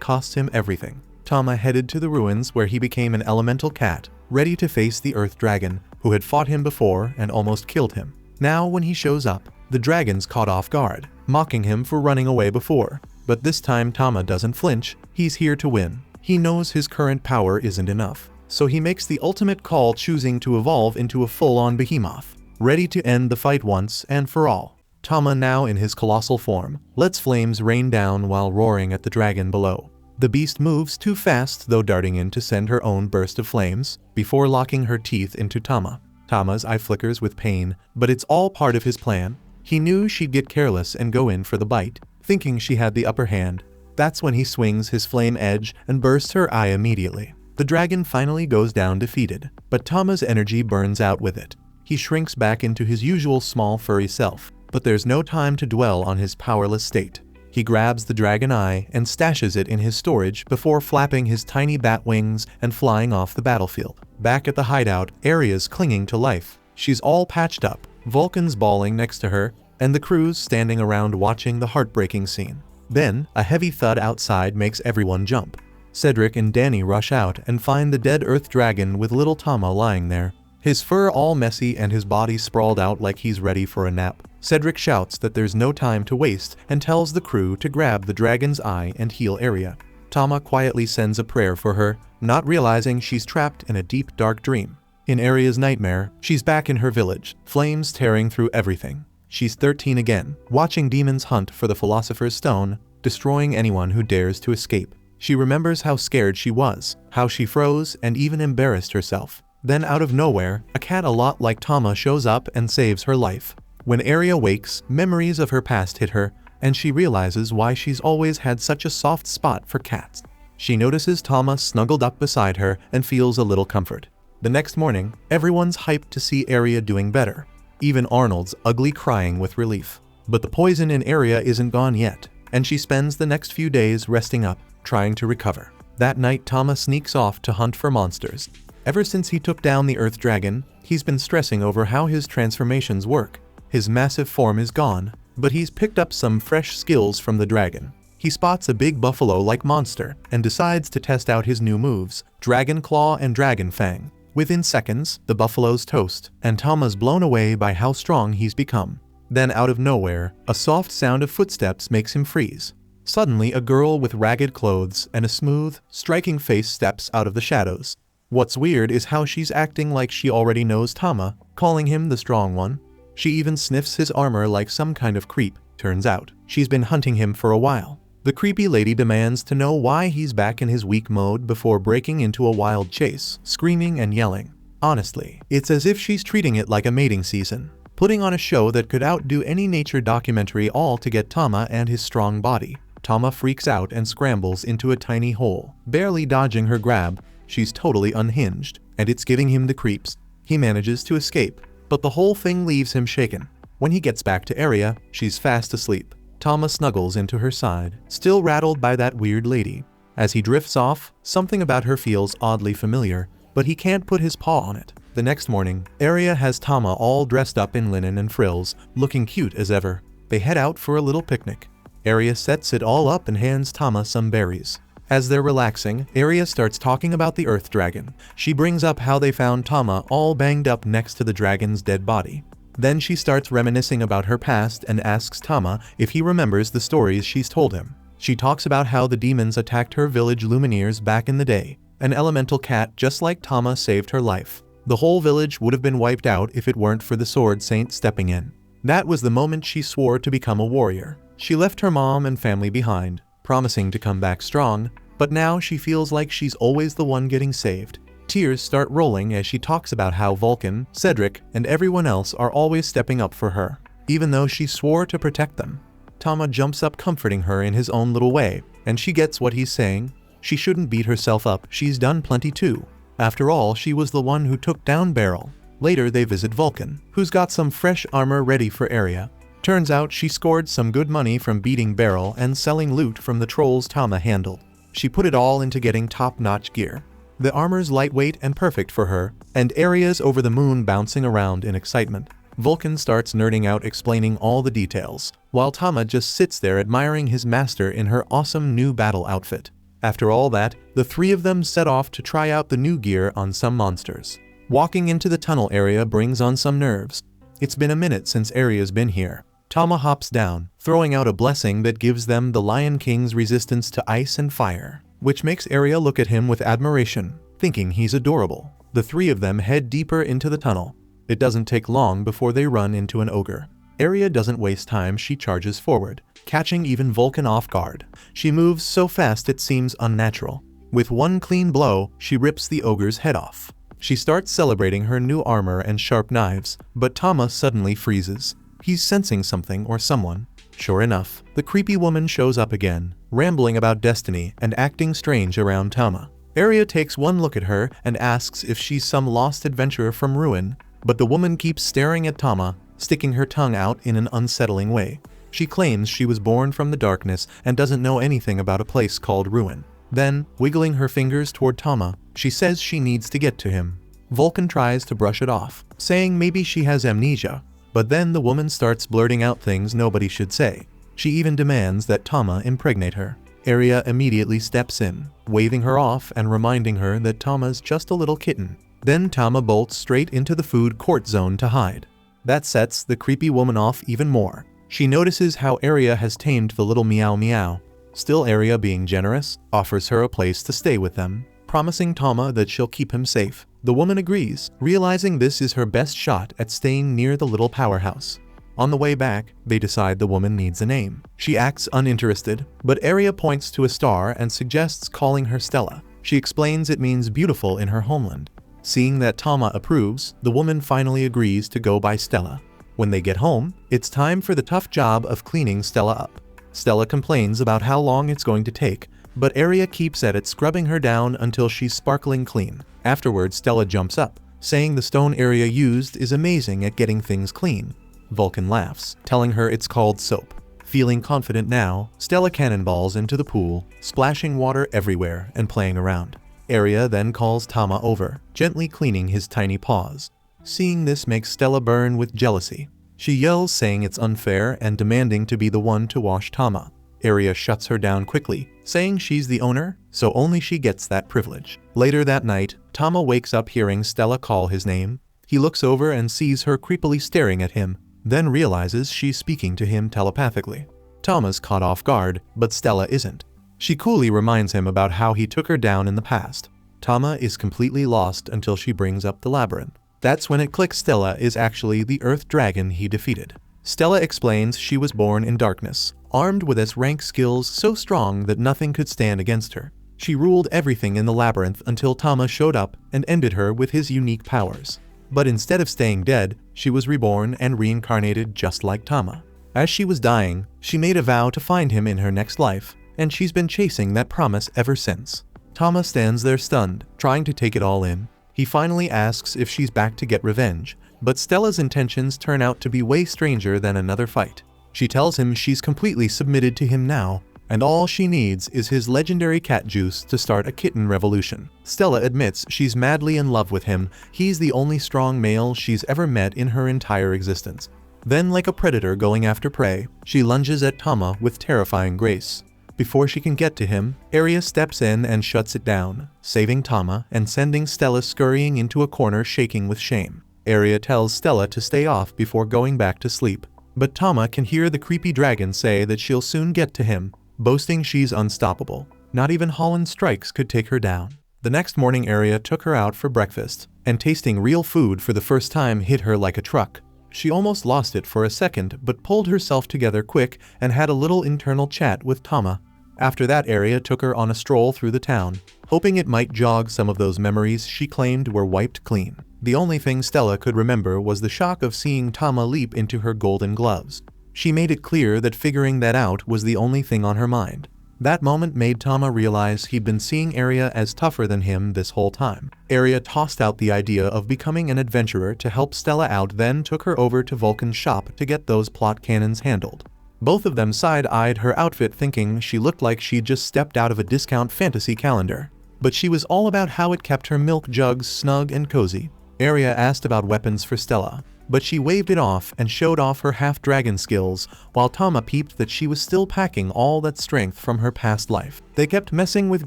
Speaker 1: costs him everything. Tama headed to the ruins where he became an elemental cat, ready to face the Earth Dragon, who had fought him before and almost killed him. Now when he shows up, the dragon's caught off guard, mocking him for running away before. But this time Tama doesn't flinch, he's here to win. He knows his current power isn't enough, so he makes the ultimate call, choosing to evolve into a full-on behemoth, ready to end the fight once and for all. Tama, now in his colossal form, lets flames rain down while roaring at the dragon below. The beast moves too fast, though, darting in to send her own burst of flames, before locking her teeth into Tama. Tama's eye flickers with pain, but it's all part of his plan. He knew she'd get careless and go in for the bite, thinking she had the upper hand. That's when he swings his flame edge and bursts her eye immediately. The dragon finally goes down defeated, but Tama's energy burns out with it. He shrinks back into his usual small furry self, but there's no time to dwell on his powerless state. He grabs the dragon eye and stashes it in his storage before flapping his tiny bat wings and flying off the battlefield. Back at the hideout, Aria's clinging to life. She's all patched up, Vulcan's bawling next to her, and the crew's standing around watching the heartbreaking scene. Then, a heavy thud outside makes everyone jump. Cedric and Danny rush out and find the dead Earth Dragon with little Tama lying there, his fur all messy and his body sprawled out like he's ready for a nap. Cedric shouts that there's no time to waste and tells the crew to grab the dragon's eye and heal Aria. Tama quietly sends a prayer for her, not realizing she's trapped in a deep, dark dream. In Aria's nightmare, she's back in her village, flames tearing through everything. She's 13 again, watching demons hunt for the Philosopher's Stone, destroying anyone who dares to escape. She remembers how scared she was, how she froze and even embarrassed herself. Then out of nowhere, a cat a lot like Tama shows up and saves her life. When Aria wakes, memories of her past hit her, and she realizes why she's always had such a soft spot for cats. She notices Tama snuggled up beside her and feels a little comfort. The next morning, everyone's hyped to see Aria doing better. Even Arnold's ugly crying with relief. But the poison in Aria isn't gone yet, and she spends the next few days resting up, trying to recover. That night, Tama sneaks off to hunt for monsters. Ever since he took down the Earth Dragon, he's been stressing over how his transformations work. His massive form is gone, but he's picked up some fresh skills from the dragon. He spots a big buffalo-like monster and decides to test out his new moves, Dragon Claw and Dragon Fang. Within seconds, the buffalo's toast, and Tama's blown away by how strong he's become. Then out of nowhere, a soft sound of footsteps makes him freeze. Suddenly, a girl with ragged clothes and a smooth, striking face steps out of the shadows. What's weird is how she's acting like she already knows Tama, calling him the strong one. She even sniffs his armor like some kind of creep. Turns out, she's been hunting him for a while. The creepy lady demands to know why he's back in his weak mode before breaking into a wild chase, screaming and yelling. Honestly, it's as if she's treating it like a mating season, putting on a show that could outdo any nature documentary, all to get Tama and his strong body. Tama freaks out and scrambles into a tiny hole, barely dodging her grab. She's totally unhinged, and it's giving him the creeps. He manages to escape, but the whole thing leaves him shaken. When he gets back to Aria, she's fast asleep. Tama snuggles into her side, still rattled by that weird lady. As he drifts off, something about her feels oddly familiar, but he can't put his paw on it. The next morning, Aria has Tama all dressed up in linen and frills, looking cute as ever. They head out for a little picnic. Aria sets it all up and hands Tama some berries. As they're relaxing, Aria starts talking about the Earth Dragon. She brings up how they found Tama all banged up next to the dragon's dead body. Then she starts reminiscing about her past and asks Tama if he remembers the stories she's told him. She talks about how the demons attacked her village Lumineers back in the day. An elemental cat just like Tama saved her life. The whole village would have been wiped out if it weren't for the Sword Saint stepping in. That was the moment she swore to become a warrior. She left her mom and family behind, promising to come back strong, but now she feels like she's always the one getting saved. Tears start rolling as she talks about how Vulcan, Cedric, and everyone else are always stepping up for her, even though she swore to protect them. Tama jumps up, comforting her in his own little way, and she gets what he's saying. She shouldn't beat herself up, she's done plenty too. After all, she was the one who took down Beryl. Later they visit Vulcan, who's got some fresh armor ready for Aria. Turns out she scored some good money from beating Beryl and selling loot from the trolls Tama handled. She put it all into getting top-notch gear. The armor's lightweight and perfect for her, and areas over the moon bouncing around in excitement. Vulcan starts nerding out explaining all the details, while Tama just sits there admiring his master in her awesome new battle outfit. After all that, the three of them set off to try out the new gear on some monsters. Walking into the tunnel area brings on some nerves. It's been a minute since Area's been here. Tama hops down, throwing out a blessing that gives them the Lion King's resistance to ice and fire, which makes Area look at him with admiration, thinking he's adorable. The three of them head deeper into the tunnel. It doesn't take long before they run into an ogre. Area doesn't waste time, she charges forward, catching even Vulcan off guard. She moves so fast it seems unnatural. With one clean blow, she rips the ogre's head off. She starts celebrating her new armor and sharp knives, but Tama suddenly freezes. He's sensing something or someone. Sure enough, the creepy woman shows up again, rambling about destiny and acting strange around Tama. Area takes one look at her and asks if she's some lost adventurer from Ruin, but the woman keeps staring at Tama, sticking her tongue out in an unsettling way. She claims she was born from the darkness and doesn't know anything about a place called Ruin. Then, wiggling her fingers toward Tama, she says she needs to get to him. Vulcan tries to brush it off, saying maybe she has amnesia, but then the woman starts blurting out things nobody should say. She even demands that Tama impregnate her. Area immediately steps in, waving her off and reminding her that Tama's just a little kitten. Then Tama bolts straight into the food court zone to hide. That sets the creepy woman off even more. She notices how Area has tamed the little meow meow. Still, Area, being generous, offers her a place to stay with them, promising Tama that she'll keep him safe. The woman agrees, realizing this is her best shot at staying near the little powerhouse. On the way back, they decide the woman needs a name. She acts uninterested, but Area points to a star and suggests calling her Stella. She explains it means beautiful in her homeland. Seeing that Tama approves, the woman finally agrees to go by Stella. When they get home, it's time for the tough job of cleaning Stella up. Stella complains about how long it's going to take, but Area keeps at it, scrubbing her down until she's sparkling clean. Afterwards, Stella jumps up, saying the stone Area used is amazing at getting things clean. Vulcan laughs, telling her it's called soap. Feeling confident now, Stella cannonballs into the pool, splashing water everywhere and playing around. Area then calls Tama over, gently cleaning his tiny paws. Seeing this makes Stella burn with jealousy. She yells, saying it's unfair and demanding to be the one to wash Tama. Area shuts her down quickly, saying she's the owner, so only she gets that privilege. Later that night, Tama wakes up hearing Stella call his name. He looks over and sees her creepily staring at him, then realizes she's speaking to him telepathically. Tama's caught off guard, but Stella isn't. She coolly reminds him about how he took her down in the past. Tama is completely lost until she brings up the labyrinth. That's when it clicks Stella is actually the Earth Dragon he defeated. Stella explains she was born in darkness, armed with S-rank skills so strong that nothing could stand against her. She ruled everything in the labyrinth until Tama showed up and ended her with his unique powers. But instead of staying dead, she was reborn and reincarnated just like Tama. As she was dying, she made a vow to find him in her next life, and she's been chasing that promise ever since. Tama stands there stunned, trying to take it all in. He finally asks if she's back to get revenge, but Stella's intentions turn out to be way stranger than another fight. She tells him she's completely submitted to him now, and all she needs is his legendary cat juice to start a kitten revolution. Stella admits she's madly in love with him. He's the only strong male she's ever met in her entire existence. Then, like a predator going after prey, she lunges at Tama with terrifying grace. Before she can get to him, Area steps in and shuts it down, saving Tama and sending Stella scurrying into a corner shaking with shame. Area tells Stella to stay off before going back to sleep, but Tama can hear the creepy dragon say that she'll soon get to him, boasting she's unstoppable. Not even Holland Strikes could take her down. The next morning, Area took her out for breakfast, and tasting real food for the first time hit her like a truck. She almost lost it for a second, but pulled herself together quick and had a little internal chat with Tama. After that, Area took her on a stroll through the town, hoping it might jog some of those memories she claimed were wiped clean. The only thing Stella could remember was the shock of seeing Tama leap into her golden gloves. She made it clear that figuring that out was the only thing on her mind. That moment made Tama realize he'd been seeing Area as tougher than him this whole time. Area tossed out the idea of becoming an adventurer to help Stella out, then took her over to Vulcan's shop to get those plot cannons handled. Both of them side-eyed her outfit, thinking she looked like she'd just stepped out of a discount fantasy calendar. but she was all about how it kept her milk jugs snug and cozy. Aria asked about weapons for Stella, but she waved it off and showed off her half-dragon skills, while Tama peeped that she was still packing all that strength from her past life. They kept messing with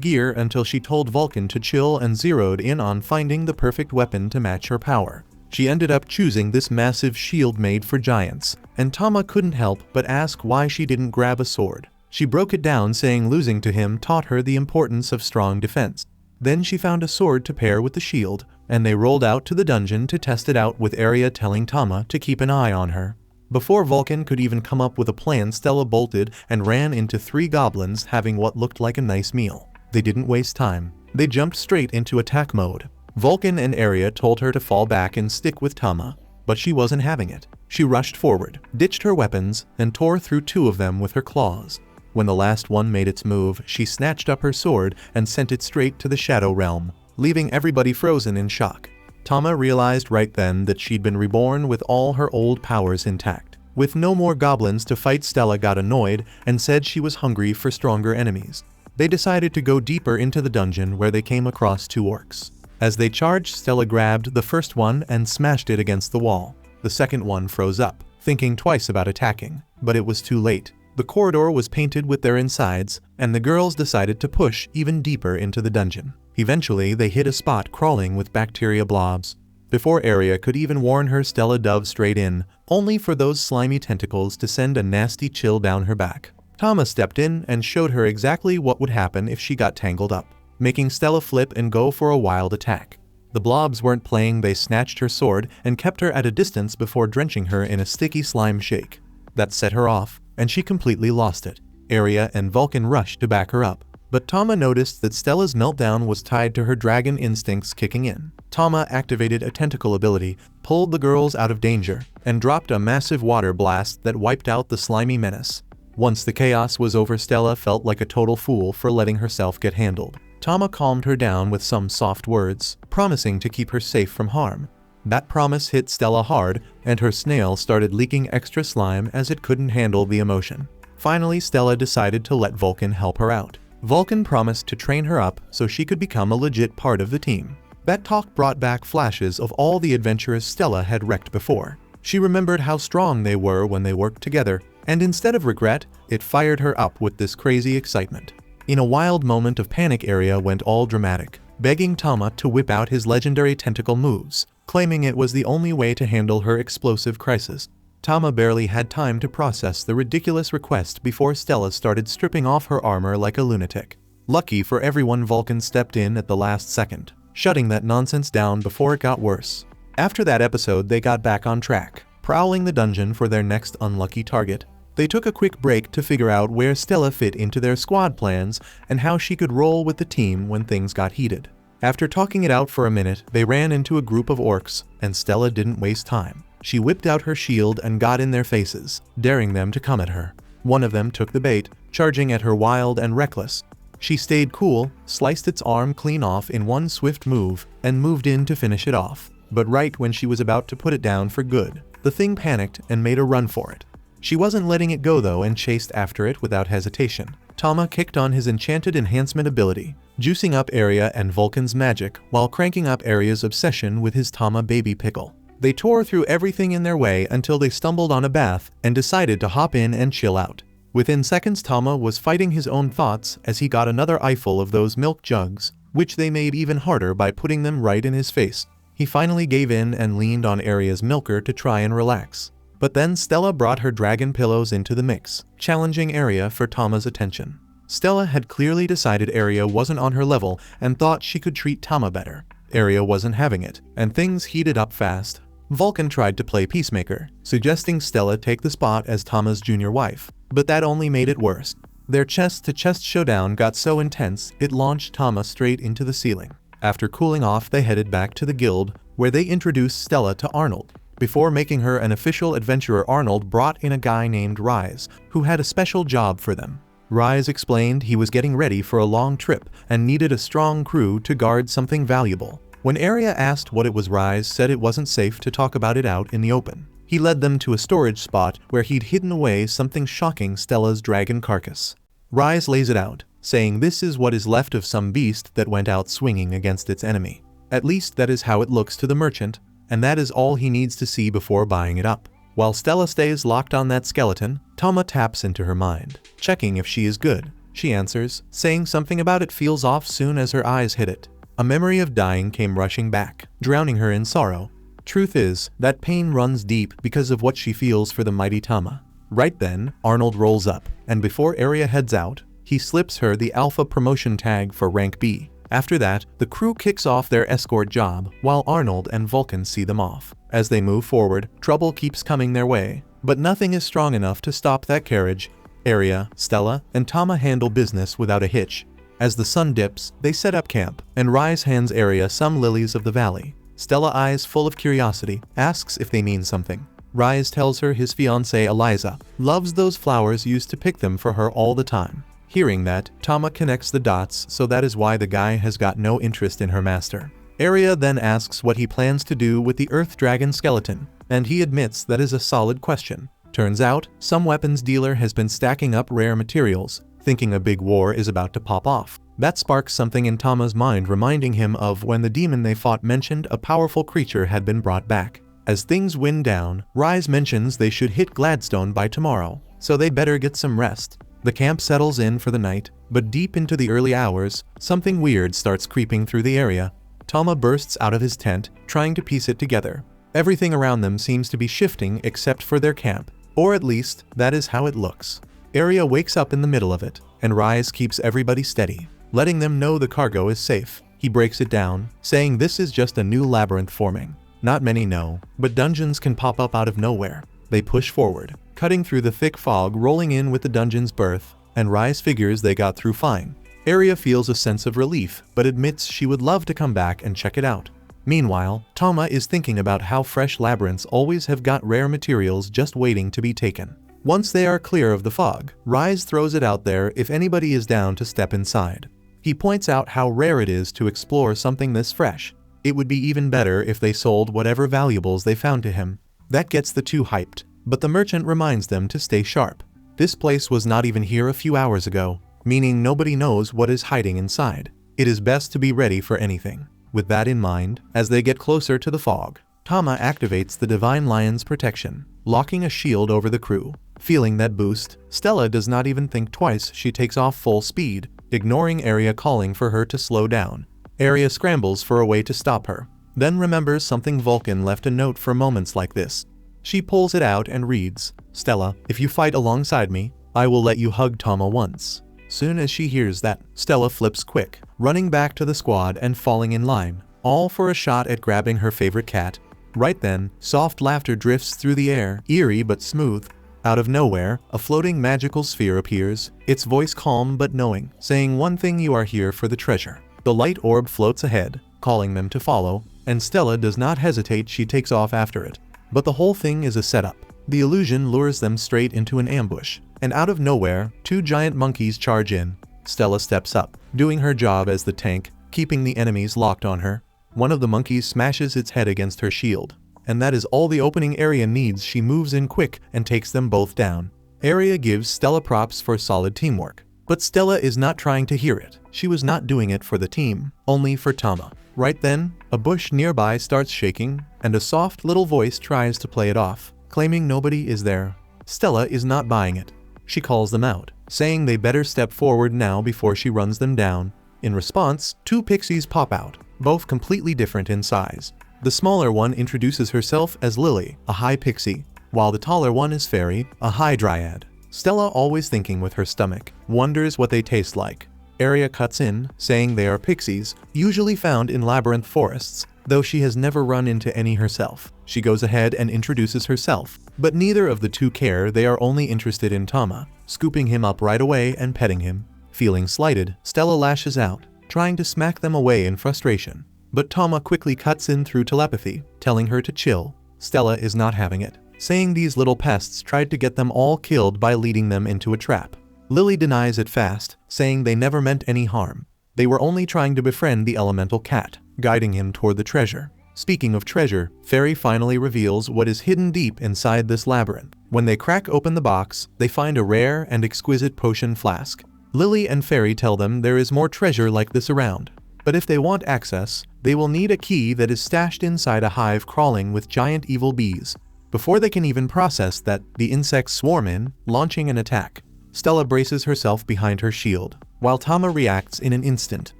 Speaker 1: gear until she told Vulcan to chill and zeroed in on finding the perfect weapon to match her power. She ended up choosing this massive shield made for giants, and Tama couldn't help but ask why she didn't grab a sword. She broke it down, saying losing to him taught her the importance of strong defense. Then she found a sword to pair with the shield, and they rolled out to the dungeon to test it out, with Aria telling Tama to keep an eye on her. Before Vulcan could even come up with a plan, Stella bolted and ran into 3 goblins having what looked like a nice meal. They didn't waste time. They jumped straight into attack mode. Vulcan and Aria told her to fall back and stick with Tama, but she wasn't having it. She rushed forward, ditched her weapons, and tore through 2 of them with her claws. When the last one made its move, she snatched up her sword and sent it straight to the Shadow Realm, leaving everybody frozen in shock. Tama realized right then that she'd been reborn with all her old powers intact. With no more goblins to fight, Stella got annoyed and said she was hungry for stronger enemies. They decided to go deeper into the dungeon, where they came across 2 orcs. As they charged, Stella grabbed the first one and smashed it against the wall. The second one froze up, thinking twice about attacking, but it was too late. The corridor was painted with their insides, and the girls decided to push even deeper into the dungeon. Eventually, they hit a spot crawling with bacteria blobs. Before Aria could even warn her, Stella dove straight in, only for those slimy tentacles to send a nasty chill down her back. Tama stepped in and showed her exactly what would happen if she got tangled up, making Stella flip and go for a wild attack. The blobs weren't playing. They snatched her sword and kept her at a distance before drenching her in a sticky slime shake. That set her off, and she completely lost it. Aria and Vulcan rushed to back her up, but Tama noticed that Stella's meltdown was tied to her dragon instincts kicking in. Tama activated a tentacle ability, pulled the girls out of danger, and dropped a massive water blast that wiped out the slimy menace. Once the chaos was over, Stella felt like a total fool for letting herself get handled. Tama calmed her down with some soft words, promising to keep her safe from harm. That promise hit Stella hard, and her snail started leaking extra slime as it couldn't handle the emotion. Finally, Stella decided to let Vulcan help her out. Vulcan promised to train her up so she could become a legit part of the team. That talk brought back flashes of all the adventures Stella had wrecked before. She remembered how strong they were when they worked together, and instead of regret, it fired her up with this crazy excitement. In a wild moment of panic, Aria went all dramatic, begging Tama to whip out his legendary tentacle moves, claiming it was the only way to handle her explosive crisis. Tama barely had time to process the ridiculous request before Stella started stripping off her armor like a lunatic. Lucky for everyone, Vulcan stepped in at the last second, shutting that nonsense down before it got worse. After that episode, they got back on track, prowling the dungeon for their next unlucky target. They took a quick break to figure out where Stella fit into their squad plans and how she could roll with the team when things got heated. After talking it out for a minute, they ran into a group of orcs, and Stella didn't waste time. She whipped out her shield and got in their faces, daring them to come at her. One of them took the bait, charging at her wild and reckless. She stayed cool, sliced its arm clean off in one swift move, and moved in to finish it off. But right when she was about to put it down for good, the thing panicked and made a run for it. She wasn't letting it go though, and chased after it without hesitation. Tama kicked on his enchanted enhancement ability, juicing up Aria and Vulcan's magic while cranking up Aria's obsession with his Tama baby pickle. They tore through everything in their way until they stumbled on a bath and decided to hop in and chill out. Within seconds, Tama was fighting his own thoughts as he got another eyeful of those milk jugs, which they made even harder by putting them right in his face. He finally gave in and leaned on Aria's milker to try and relax. But then Stella brought her dragon pillows into the mix, challenging Aria for Tama's attention. Stella had clearly decided Aria wasn't on her level and thought she could treat Tama better. Aria wasn't having it, and things heated up fast. Vulcan tried to play peacemaker, suggesting Stella take the spot as Tama's junior wife, but that only made it worse. Their chest-to-chest showdown got so intense it launched Tama straight into the ceiling. After cooling off, they headed back to the guild, where they introduced Stella to Arnold. Before making her an official adventurer, Arnold brought in a guy named Rise, who had a special job for them. Rise explained he was getting ready for a long trip and needed a strong crew to guard something valuable. When Aria asked what it was, Rise said it wasn't safe to talk about it out in the open. He led them to a storage spot where he'd hidden away something shocking: Stella's dragon carcass. Rise lays it out, saying this is what is left of some beast that went out swinging against its enemy. At least that is how it looks to the merchant, and that is all he needs to see before buying it up. While Stella stays locked on that skeleton, Tama taps into her mind, checking if she is good. She answers, saying something about it feels off soon as her eyes hit it. A memory of dying came rushing back, drowning her in sorrow. Truth is, that pain runs deep because of what she feels for the mighty Tama. Right then, Arnold rolls up, and before Aria heads out, he slips her the Alpha promotion tag for rank B. After that, the crew kicks off their escort job, while Arnold and Vulcan see them off. As they move forward, trouble keeps coming their way, but nothing is strong enough to stop that carriage. Aria, Stella, and Tama handle business without a hitch. As the sun dips, they set up camp, and Rise hands Aria some lilies of the valley. Stella, eyes full of curiosity, asks if they mean something. Rise tells her his fiancée Eliza loves those flowers, used to pick them for her all the time. Hearing that, Tama connects the dots, so that is why the guy has got no interest in her master. Aria then asks what he plans to do with the Earth Dragon skeleton, and he admits that is a solid question. Turns out, some weapons dealer has been stacking up rare materials, thinking a big war is about to pop off. That sparks something in Tama's mind, reminding him of when the demon they fought mentioned a powerful creature had been brought back. As things wind down, Rise mentions they should hit Gladstone by tomorrow, so they better get some rest. The camp settles in for the night, but deep into the early hours, something weird starts creeping through the area. Tama bursts out of his tent, trying to piece it together. Everything around them seems to be shifting except for their camp, or at least, that is how it looks. Aria wakes up in the middle of it, and Rise keeps everybody steady, letting them know the cargo is safe. He breaks it down, saying this is just a new labyrinth forming. Not many know, but dungeons can pop up out of nowhere. They push forward, cutting through the thick fog rolling in with the dungeon's birth, and Rise figures they got through fine. Aria feels a sense of relief, but admits she would love to come back and check it out. Meanwhile, Tama is thinking about how fresh labyrinths always have got rare materials just waiting to be taken. Once they are clear of the fog, Rise throws it out there if anybody is down to step inside. He points out how rare it is to explore something this fresh. It would be even better if they sold whatever valuables they found to him. That gets the two hyped, but the merchant reminds them to stay sharp. This place was not even here a few hours ago, meaning nobody knows what is hiding inside. It is best to be ready for anything. With that in mind, as they get closer to the fog, Tama activates the Divine Lion's protection, locking a shield over the crew. Feeling that boost, Stella does not even think twice. She takes off full speed, ignoring Aria calling for her to slow down. Aria scrambles for a way to stop her, then remembers something Vulcan left a note for moments like this. She pulls it out and reads, "Stella, if you fight alongside me, I will let you hug Tama once." Soon as she hears that, Stella flips quick, running back to the squad and falling in line, all for a shot at grabbing her favorite cat. Right then, soft laughter drifts through the air, eerie but smooth. Out of nowhere, a floating magical sphere appears, its voice calm but knowing, saying one thing: you are here for the treasure. The light orb floats ahead, calling them to follow, and Stella does not hesitate. She takes off after it. But the whole thing is a setup. The illusion lures them straight into an ambush, and out of nowhere, two giant monkeys charge in. Stella steps up, doing her job as the tank, keeping the enemies locked on her. One of the monkeys smashes its head against her shield, and that is all the opening area needs. She moves in quick and takes them both down. Aria gives Stella props for solid teamwork, but Stella is not trying to hear it. She was not doing it for the team, only for Tama. Right then, a bush nearby starts shaking, and a soft little voice tries to play it off, claiming nobody is there. Stella is not buying it. She calls them out, saying they better step forward now before she runs them down. In response, two pixies pop out, both completely different in size. The smaller one introduces herself as Lily, a high pixie, while the taller one is Fairy, a high dryad. Stella, always thinking with her stomach, wonders what they taste like. Aria cuts in, saying they are pixies, usually found in labyrinth forests, though she has never run into any herself. She goes ahead and introduces herself, but neither of the two care. They are only interested in Tama, scooping him up right away and petting him. Feeling slighted, Stella lashes out, trying to smack them away in frustration. But Tama quickly cuts in through telepathy, telling her to chill. Stella is not having it, saying these little pests tried to get them all killed by leading them into a trap. Lily denies it fast, saying they never meant any harm. They were only trying to befriend the elemental cat, guiding him toward the treasure. Speaking of treasure, Fairy finally reveals what is hidden deep inside this labyrinth. When they crack open the box, they find a rare and exquisite potion flask. Lily and Fairy tell them there is more treasure like this around. But if they want access, they will need a key that is stashed inside a hive crawling with giant evil bees. Before they can even process that, the insects swarm in, launching an attack. Stella braces herself behind her shield, while Tama reacts in an instant,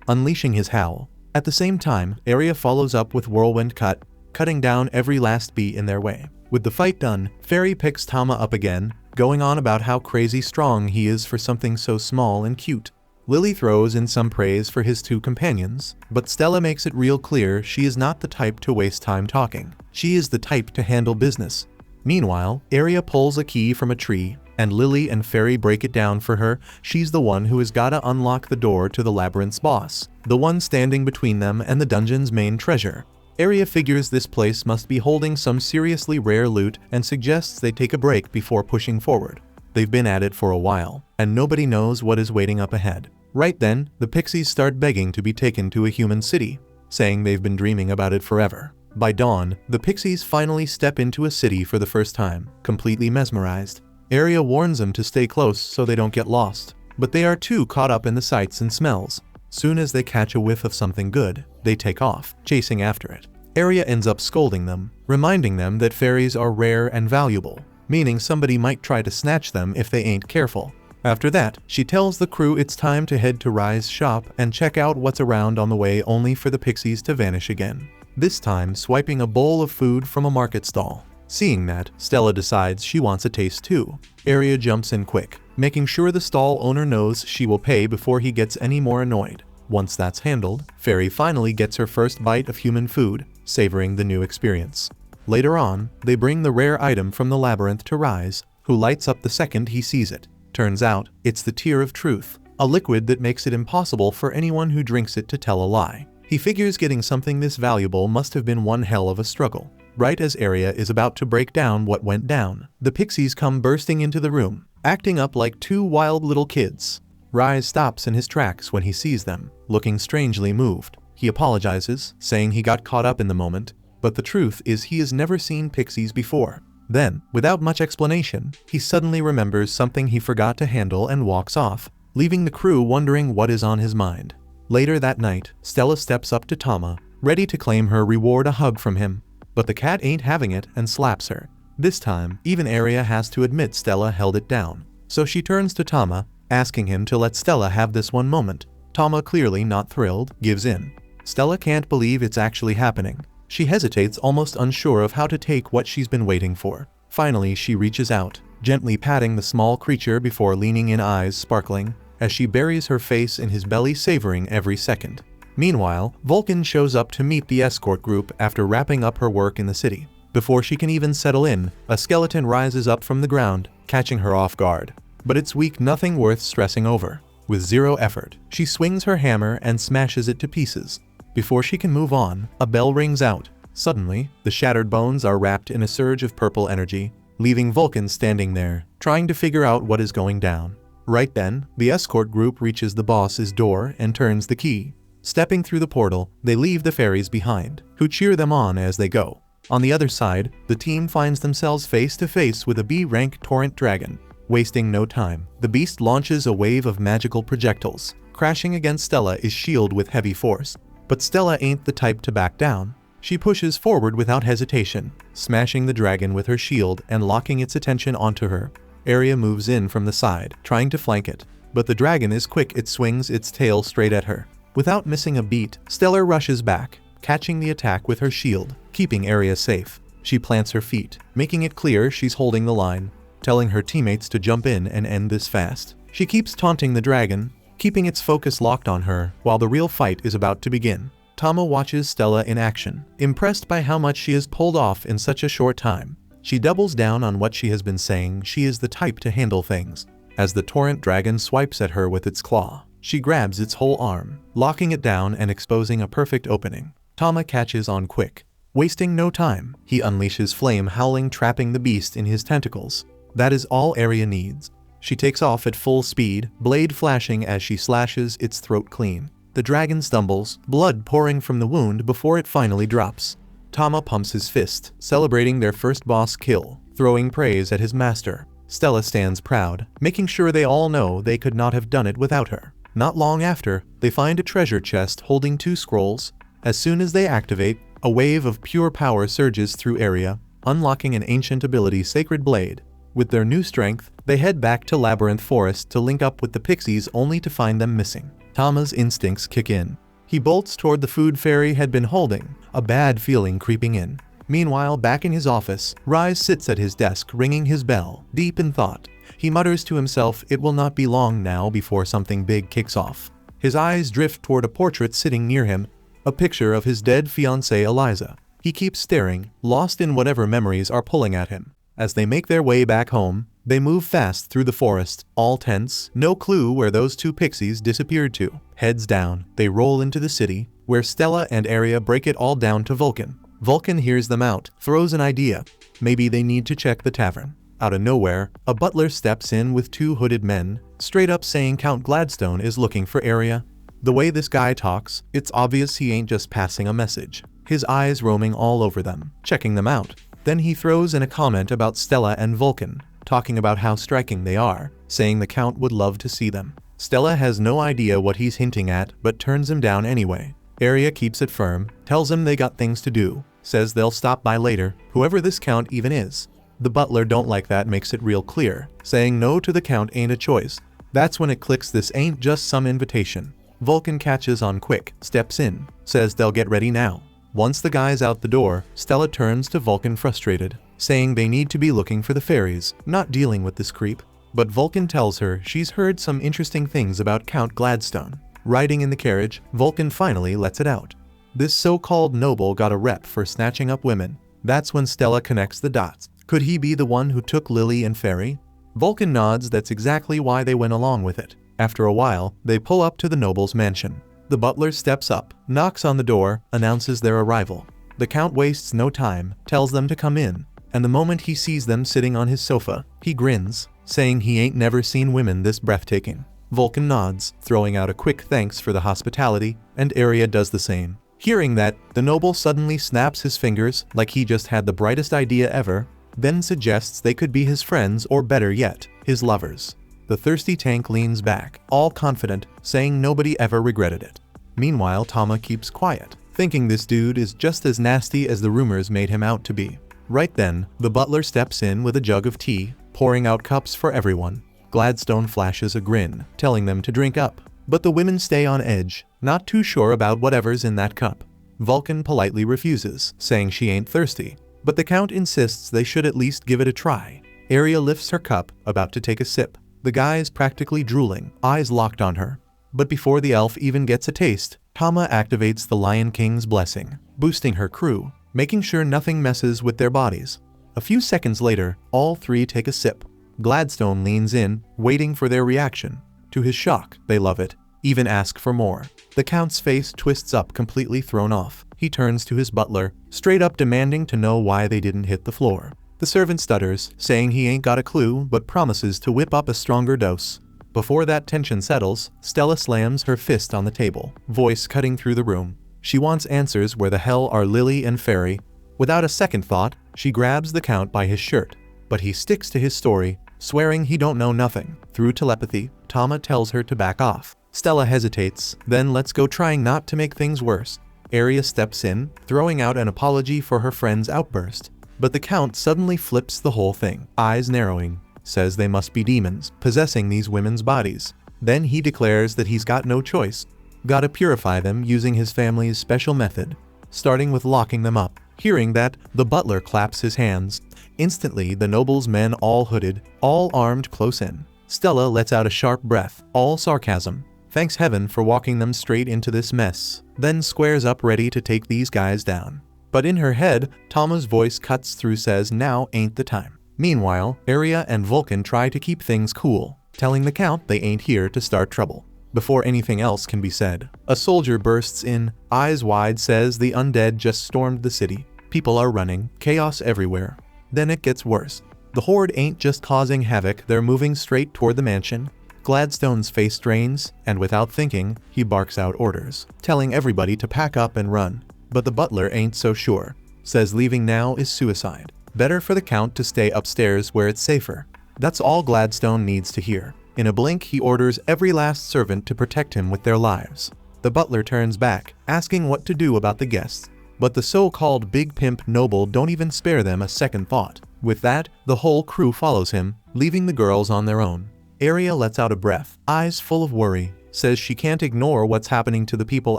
Speaker 1: unleashing his howl. At the same time, Arya follows up with Whirlwind Cut, cutting down every last bee in their way. With the fight done, Fairy picks Tama up again, going on about how crazy strong he is for something so small and cute. Lily throws in some praise for his two companions, but Stella makes it real clear she is not the type to waste time talking. She is the type to handle business. Meanwhile, Arya pulls a key from a tree, and Lily and Fairy break it down for her. She's the one who has gotta unlock the door to the labyrinth's boss, the one standing between them and the dungeon's main treasure. Arya figures this place must be holding some seriously rare loot and suggests they take a break before pushing forward. They've been at it for a while, and nobody knows what is waiting up ahead. Right then, the pixies start begging to be taken to a human city, saying they've been dreaming about it forever. By dawn, the pixies finally step into a city for the first time, completely mesmerized. Arya warns them to stay close so they don't get lost, but they are too caught up in the sights and smells. Soon as they catch a whiff of something good, they take off, chasing after it. Arya ends up scolding them, reminding them that fairies are rare and valuable, meaning somebody might try to snatch them if they ain't careful. After that, she tells the crew it's time to head to Rai's shop and check out what's around on the way, only for the pixies to vanish again. This time swiping a bowl of food from a market stall. Seeing that, Stella decides she wants a taste too. Arya jumps in quick, making sure the stall owner knows she will pay before he gets any more annoyed. Once that's handled, Fairy finally gets her first bite of human food, savoring the new experience. Later on, they bring the rare item from the labyrinth to Rise, who lights up the second he sees it. Turns out, it's the Tear of Truth, a liquid that makes it impossible for anyone who drinks it to tell a lie. He figures getting something this valuable must have been one hell of a struggle. Right as Arya is about to break down what went down, the pixies come bursting into the room, acting up like two wild little kids. Rise stops in his tracks when he sees them, looking strangely moved. He apologizes, saying he got caught up in the moment, but the truth is he has never seen pixies before. Then, without much explanation, he suddenly remembers something he forgot to handle and walks off, leaving the crew wondering what is on his mind. Later that night, Stella steps up to Tama, ready to claim her reward, a hug from him. But the cat ain't having it and slaps her. This time, even Arya has to admit Stella held it down. So she turns to Tama, asking him to let Stella have this one moment. Tama, clearly not thrilled, gives in. Stella can't believe it's actually happening. She hesitates, almost unsure of how to take what she's been waiting for. Finally, she reaches out, gently patting the small creature before leaning in, eyes sparkling, as she buries her face in his belly, savoring every second. Meanwhile, Vulcan shows up to meet the escort group after wrapping up her work in the city. Before she can even settle in, a skeleton rises up from the ground, catching her off guard. But it's weak, nothing worth stressing over. With zero effort, she swings her hammer and smashes it to pieces. Before she can move on, a bell rings out. Suddenly, the shattered bones are wrapped in a surge of purple energy, leaving Vulcan standing there, trying to figure out what is going down. Right then, the escort group reaches the boss's door and turns the key. Stepping through the portal, they leave the fairies behind, who cheer them on as they go. On the other side, the team finds themselves face to face with a B-rank torrent dragon. Wasting no time, the beast launches a wave of magical projectiles, crashing against Stella's shield with heavy force. But Stella ain't the type to back down. She pushes forward without hesitation, smashing the dragon with her shield and locking its attention onto her. Arya moves in from the side, trying to flank it, but the dragon is quick. It swings its tail straight at her. Without missing a beat, Stella rushes back, catching the attack with her shield, keeping Arya safe. She plants her feet, making it clear she's holding the line, telling her teammates to jump in and end this fast. She keeps taunting the dragon, keeping its focus locked on her while the real fight is about to begin. Tama watches Stella in action, impressed by how much she has pulled off in such a short time. She doubles down on what she has been saying. She is the type to handle things. As the torrent dragon swipes at her with its claw, she grabs its whole arm, locking it down and exposing a perfect opening. Tama catches on quick. Wasting no time, he unleashes flame, howling, trapping the beast in his tentacles. That is all Arya needs. She takes off at full speed, blade flashing as she slashes its throat clean. The dragon stumbles, blood pouring from the wound before it finally drops. Tama pumps his fist, celebrating their first boss kill, throwing praise at his master. Stella stands proud, making sure they all know they could not have done it without her. Not long after, they find a treasure chest holding 2 scrolls. As soon as they activate, a wave of pure power surges through Area, unlocking an ancient ability, Sacred Blade. With their new strength, they head back to Labyrinth Forest to link up with the pixies only to find them missing. Tama's instincts kick in. He bolts toward the food fairy had been holding, a bad feeling creeping in. Meanwhile, back in his office, Rise sits at his desk ringing his bell, deep in thought. He mutters to himself it will not be long now before something big kicks off. His eyes drift toward a portrait sitting near him, a picture of his dead fiancée Eliza. He keeps staring, lost in whatever memories are pulling at him. As they make their way back home, they move fast through the forest, all tense, no clue where those 2 pixies disappeared to. Heads down, they roll into the city, where Stella and Area break it all down to Vulcan. Vulcan hears them out, throws an idea. Maybe they need to check the tavern. Out of nowhere, a butler steps in with 2 hooded men, straight up saying Count Gladstone is looking for Area. The way this guy talks, it's obvious he ain't just passing a message. His eyes roaming all over them, checking them out. Then he throws in a comment about Stella and Vulcan, talking about how striking they are, saying the Count would love to see them. Stella has no idea what he's hinting at, but turns him down anyway. Area keeps it firm, tells him they got things to do, says they'll stop by later, whoever this Count even is. The butler don't like that, makes it real clear, saying no to the Count ain't a choice. That's when it clicks, this ain't just some invitation. Vulcan catches on quick, steps in, says they'll get ready now. Once the guy's out the door, Stella turns to Vulcan frustrated, saying they need to be looking for the fairies, not dealing with this creep. But Vulcan tells her she's heard some interesting things about Count Gladstone. Riding in the carriage, Vulcan finally lets it out. This so-called noble got a rep for snatching up women. That's when Stella connects the dots. Could he be the one who took Lily and Fairy? Vulcan nods, that's exactly why they went along with it. After a while, they pull up to the noble's mansion. The butler steps up, knocks on the door, announces their arrival. The Count wastes no time, tells them to come in, and the moment he sees them sitting on his sofa, he grins, saying he ain't never seen women this breathtaking. Vulcan nods, throwing out a quick thanks for the hospitality, and Area does the same. Hearing that, the noble suddenly snaps his fingers like he just had the brightest idea ever, then suggests they could be his friends or better yet, his lovers. The thirsty tank leans back, all confident, saying nobody ever regretted it. Meanwhile, Tama keeps quiet, thinking this dude is just as nasty as the rumors made him out to be. Right then, the butler steps in with a jug of tea, pouring out cups for everyone. Gladstone flashes a grin, telling them to drink up. But the women stay on edge, not too sure about whatever's in that cup. Vulcan politely refuses, saying she ain't thirsty. But the Count insists they should at least give it a try. Area lifts her cup, about to take a sip. The guy is practically drooling, eyes locked on her. But before the elf even gets a taste, Tama activates the Lion King's blessing, boosting her crew, making sure nothing messes with their bodies. A few seconds later, all 3 take a sip. Gladstone leans in, waiting for their reaction. To his shock, they love it, even ask for more. The Count's face twists up, completely thrown off. He turns to his butler, straight up demanding to know why they didn't hit the floor. The servant stutters, saying he ain't got a clue, but promises to whip up a stronger dose. Before that tension settles, Stella slams her fist on the table, voice cutting through the room. She wants answers. Where the hell are Lily and Fairy? Without a second thought, she grabs the Count by his shirt. But he sticks to his story, swearing he don't know nothing. Through telepathy, Tama tells her to back off. Stella hesitates, then lets go, trying not to make things worse. Area steps in, throwing out an apology for her friend's outburst. But the Count suddenly flips the whole thing, eyes narrowing, says they must be demons, possessing these women's bodies. Then he declares that he's got no choice. Gotta purify them using his family's special method, starting with locking them up. Hearing that, the butler claps his hands. Instantly, the noble's men, all hooded, all armed, close in. Stella lets out a sharp breath, all sarcasm. Thanks heaven for walking them straight into this mess, then squares up ready to take these guys down. But in her head, Tama's voice cuts through, says now ain't the time. Meanwhile, Area and Vulcan try to keep things cool, telling the Count they ain't here to start trouble. Before anything else can be said, a soldier bursts in, eyes wide, says the undead just stormed the city. People are running, chaos everywhere. Then it gets worse. The horde ain't just causing havoc, they're moving straight toward the mansion. Gladstone's face drains, and without thinking, he barks out orders, telling everybody to pack up and run. But the butler ain't so sure, says leaving now is suicide. Better for the Count to stay upstairs where it's safer. That's all Gladstone needs to hear. In a blink, he orders every last servant to protect him with their lives. The butler turns back, asking what to do about the guests. But the so-called big pimp noble don't even spare them a second thought. With that, the whole crew follows him, leaving the girls on their own. Arya lets out a breath, eyes full of worry, says she can't ignore what's happening to the people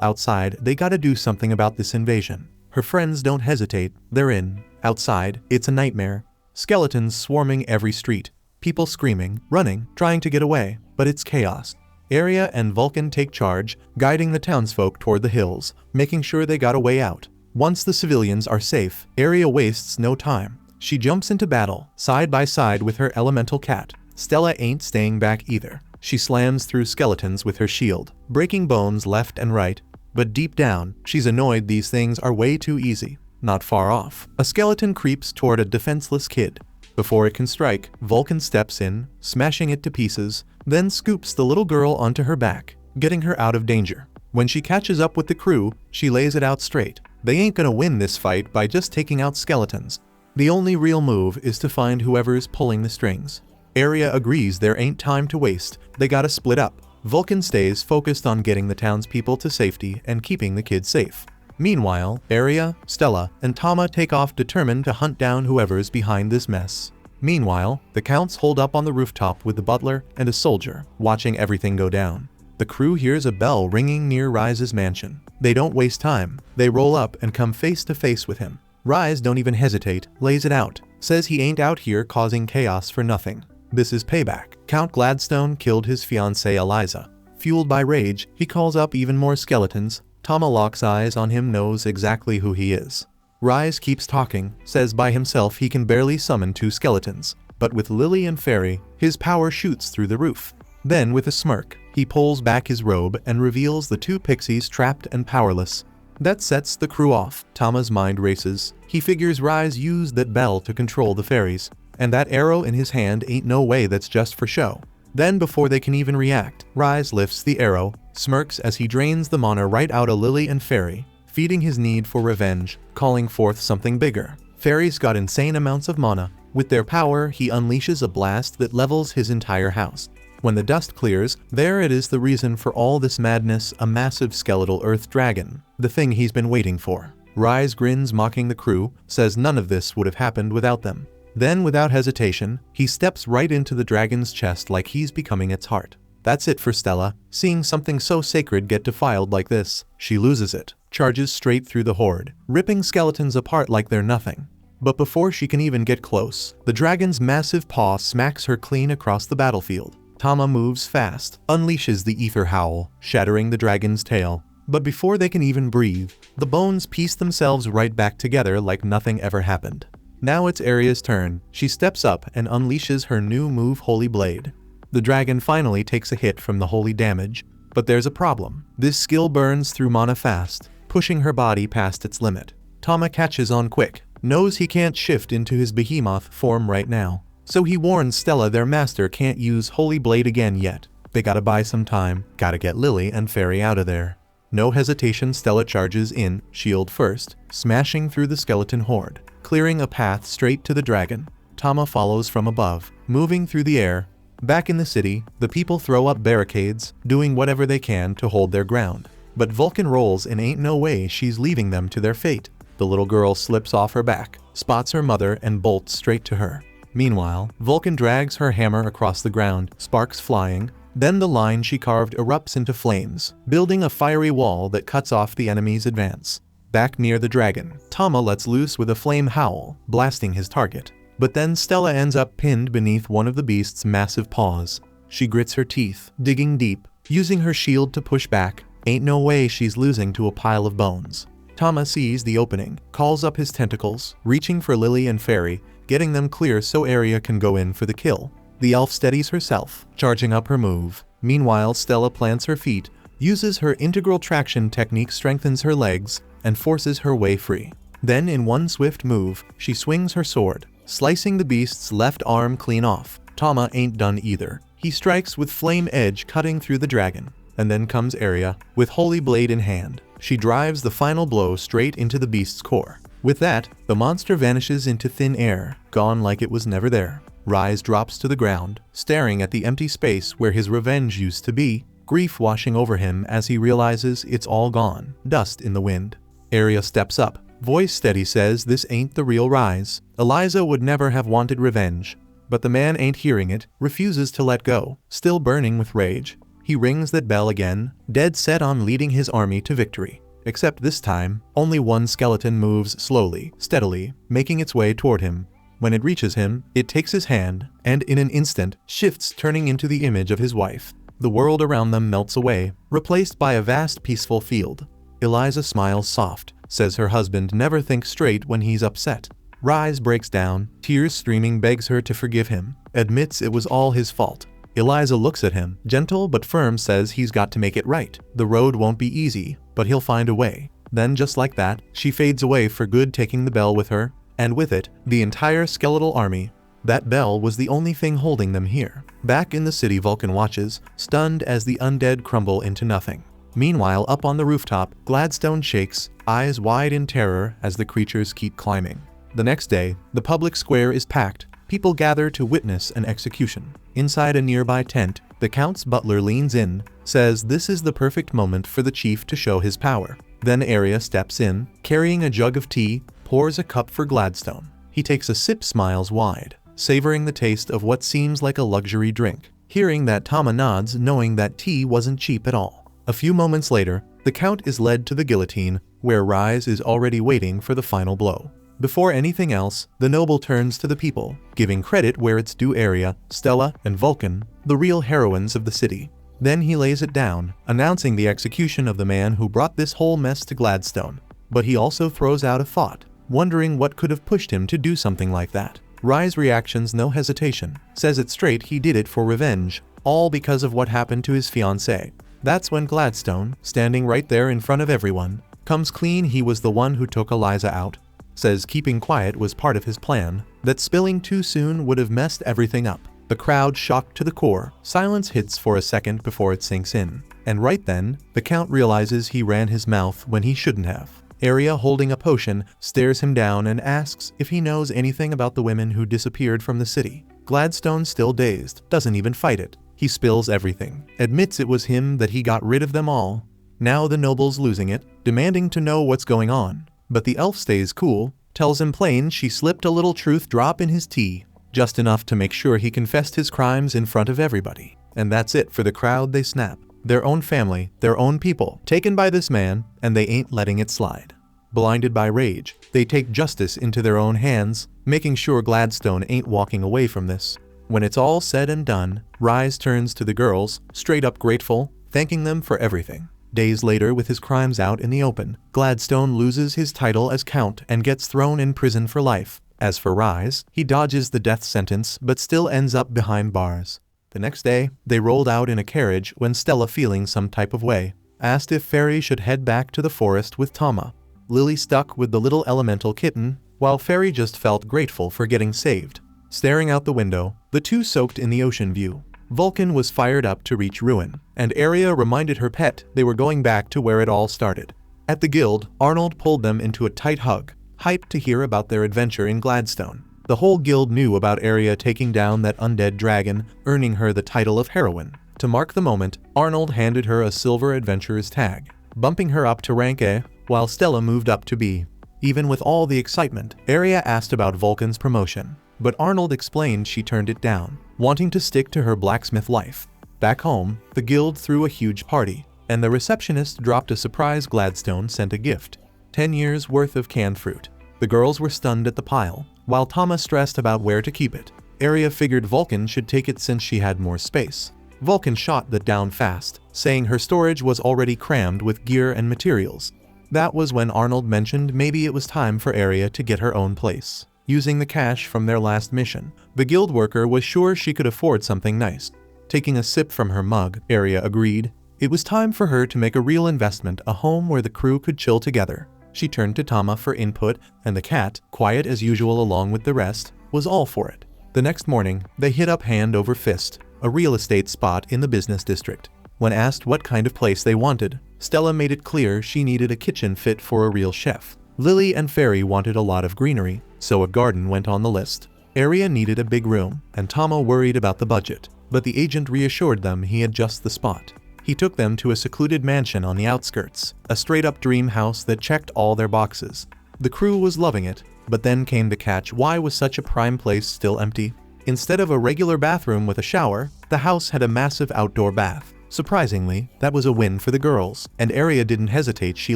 Speaker 1: outside, they gotta do something about this invasion. Her friends don't hesitate, they're in. Outside, it's a nightmare. Skeletons swarming every street. People screaming, running, trying to get away, but it's chaos. Arya and Vulcan take charge, guiding the townsfolk toward the hills, making sure they got a way out. Once the civilians are safe, Arya wastes no time. She jumps into battle, side by side with her elemental cat. Stella ain't staying back either. She slams through skeletons with her shield, breaking bones left and right. But deep down, she's annoyed these things are way too easy. Not far off, a skeleton creeps toward a defenseless kid. Before it can strike, Vulcan steps in, smashing it to pieces, then scoops the little girl onto her back, getting her out of danger. When she catches up with the crew, she lays it out straight. They ain't gonna win this fight by just taking out skeletons. The only real move is to find whoever's pulling the strings. Arya agrees there ain't time to waste, they gotta split up. Vulcan stays focused on getting the townspeople to safety and keeping the kids safe. Meanwhile, Arya, Stella, and Tama take off determined to hunt down whoever's behind this mess. Meanwhile, the counts hold up on the rooftop with the butler and a soldier, watching everything go down. The crew hears a bell ringing near Ryze's mansion. They don't waste time, they roll up and come face to face with him. Ryze don't even hesitate, lays it out, says he ain't out here causing chaos for nothing. This is payback. Count Gladstone killed his fiancée Eliza. Fueled by rage, he calls up even more skeletons. Tama locks eyes on him, knows exactly who he is. Ryze keeps talking, says by himself he can barely summon 2 skeletons, but with Lily and Fairy, his power shoots through the roof. Then with a smirk, he pulls back his robe and reveals the 2 pixies trapped and powerless. That sets the crew off. Tama's mind races. He figures Ryze used that bell to control the fairies, and that arrow in his hand ain't no way that's just for show. Then before they can even react, Ryze lifts the arrow, smirks as he drains the mana right out of Lily and Fairy, feeding his need for revenge, calling forth something bigger. Fairies got insane amounts of mana. With their power, he unleashes a blast that levels his entire house. When the dust clears, there it is, the reason for all this madness, a massive skeletal earth dragon, the thing he's been waiting for. Ryze grins, mocking the crew, says none of this would have happened without them. Then without hesitation, he steps right into the dragon's chest like he's becoming its heart. That's it for Stella. Seeing something so sacred get defiled like this, she loses it, charges straight through the horde, ripping skeletons apart like they're nothing. But before she can even get close, the dragon's massive paw smacks her clean across the battlefield. Tama moves fast, unleashes the ether howl, shattering the dragon's tail. But before they can even breathe, the bones piece themselves right back together like nothing ever happened. Now it's Arya's turn. She steps up and unleashes her new move, Holy Blade. The dragon finally takes a hit from the holy damage, but there's a problem. This skill burns through mana fast, pushing her body past its limit. Tama catches on quick, knows he can't shift into his Behemoth form right now, so he warns Stella their master can't use Holy Blade again yet. They gotta buy some time, gotta get Lily and Fairy out of there. No hesitation, Stella charges in, shield first, smashing through the skeleton horde, clearing a path straight to the dragon. Tama follows from above, moving through the air. Back in the city, the people throw up barricades, doing whatever they can to hold their ground. But Vulcan rolls and ain't no way she's leaving them to their fate. The little girl slips off her back, spots her mother and bolts straight to her. Meanwhile, Vulcan drags her hammer across the ground, sparks flying. Then the line she carved erupts into flames, building a fiery wall that cuts off the enemy's advance. Back near the dragon, Tama lets loose with a flame howl, blasting his target. But then Stella ends up pinned beneath one of the beast's massive paws. She grits her teeth, digging deep, using her shield to push back. Ain't no way she's losing to a pile of bones. Tama sees the opening, calls up his tentacles, reaching for Lily and Fairy, getting them clear so Arya can go in for the kill. The elf steadies herself, charging up her move. Meanwhile, Stella plants her feet, uses her integral traction technique, strengthens her legs, and forces her way free. Then in one swift move, she swings her sword, slicing the beast's left arm clean off. Tama ain't done either. He strikes with flame edge, cutting through the dragon. And then comes Arya, with Holy Blade in hand. She drives the final blow straight into the beast's core. With that, the monster vanishes into thin air, gone like it was never there. Rise drops to the ground, staring at the empty space where his revenge used to be, grief washing over him as he realizes it's all gone, dust in the wind. Arya steps up, voice steady says this ain't the real Rise. Eliza would never have wanted revenge. But the man ain't hearing it, refuses to let go, still burning with rage. He rings that bell again, dead set on leading his army to victory. Except this time, only one skeleton moves slowly, steadily, making its way toward him. When it reaches him, it takes his hand, and in an instant, shifts turning into the image of his wife. The world around them melts away, replaced by a vast peaceful field. Eliza smiles soft, says her husband never thinks straight when he's upset. Rise breaks down, tears streaming, begs her to forgive him, admits it was all his fault. Eliza looks at him, gentle but firm, says he's got to make it right. The road won't be easy, but he'll find a way. Then just like that, she fades away for good, taking the bell with her, and with it, the entire skeletal army. That bell was the only thing holding them here. Back in the city, Vulcan watches, stunned as the undead crumble into nothing. Meanwhile, up on the rooftop, Gladstone shakes, eyes wide in terror as the creatures keep climbing. The next day, the public square is packed. People gather to witness an execution. Inside a nearby tent, the Count's butler leans in, says this is the perfect moment for the chief to show his power. Then Arya steps in, carrying a jug of tea, pours a cup for Gladstone. He takes a sip, smiles wide, savoring the taste of what seems like a luxury drink. Hearing that, Tama nods, knowing that tea wasn't cheap at all. A few moments later, the Count is led to the guillotine, where Rise is already waiting for the final blow. Before anything else, the noble turns to the people, giving credit where it's due. Arya, Stella, and Vulcan, the real heroines of the city. Then he lays it down, announcing the execution of the man who brought this whole mess to Gladstone. But he also throws out a thought, wondering what could have pushed him to do something like that. Rise reactions no hesitation, says it straight, he did it for revenge, all because of what happened to his fiancée. That's when Gladstone, standing right there in front of everyone, comes clean he was the one who took Eliza out. Says keeping quiet was part of his plan, that spilling too soon would have messed everything up. The crowd shocked to the core, silence hits for a second before it sinks in. And right then, the Count realizes he ran his mouth when he shouldn't have. Arya, holding a potion, stares him down and asks if he knows anything about the women who disappeared from the city. Gladstone, still dazed, doesn't even fight it. He spills everything, admits it was him that he got rid of them all. Now the noble's losing it, demanding to know what's going on. But the elf stays cool, tells him plain she slipped a little truth drop in his tea, just enough to make sure he confessed his crimes in front of everybody. And that's it for the crowd. They snap. Their own family, their own people, taken by this man, and they ain't letting it slide. Blinded by rage, they take justice into their own hands, making sure Gladstone ain't walking away from this. When it's all said and done, Rise turns to the girls, straight up grateful, thanking them for everything. Days later, with his crimes out in the open, Gladstone loses his title as Count and gets thrown in prison for life. As for Rise, he dodges the death sentence but still ends up behind bars. The next day, they rolled out in a carriage when Stella, feeling some type of way, asked if Fairy should head back to the forest with Tama. Lily stuck with the little elemental kitten, while Fairy just felt grateful for getting saved. Staring out the window, the two soaked in the ocean view. Vulcan was fired up to reach ruin, and Arya reminded her pet they were going back to where it all started. At the guild, Arnold pulled them into a tight hug, hyped to hear about their adventure in Gladstone. The whole guild knew about Arya taking down that undead dragon, earning her the title of heroine. To mark the moment, Arnold handed her a silver adventurer's tag, bumping her up to rank A, while Stella moved up to B. Even with all the excitement, Arya asked about Vulcan's promotion, but Arnold explained she turned it down, wanting to stick to her blacksmith life. Back home, the guild threw a huge party, and the receptionist dropped a surprise. Gladstone sent a gift, 10 years worth of canned fruit. The girls were stunned at the pile, while Tama stressed about where to keep it. Arya figured Vulcan should take it since she had more space. Vulcan shot that down fast, saying her storage was already crammed with gear and materials. That was when Arnold mentioned maybe it was time for Arya to get her own place. Using the cash from their last mission, the guild worker was sure she could afford something nice. Taking a sip from her mug, Arya agreed. It was time for her to make a real investment, a home where the crew could chill together. She turned to Tama for input, and the cat, quiet as usual along with the rest, was all for it. The next morning, they hit up hand over fist, a real estate spot in the business district. When asked what kind of place they wanted, Stella made it clear she needed a kitchen fit for a real chef. Lily and Fairy wanted a lot of greenery, so a garden went on the list. Area needed a big room, and Tama worried about the budget, but the agent reassured them he had just the spot. He took them to a secluded mansion on the outskirts, a straight-up dream house that checked all their boxes. The crew was loving it, but then came the catch. Why was such a prime place still empty? Instead of a regular bathroom with a shower, the house had a massive outdoor bath. Surprisingly, that was a win for the girls, and Area didn't hesitate. She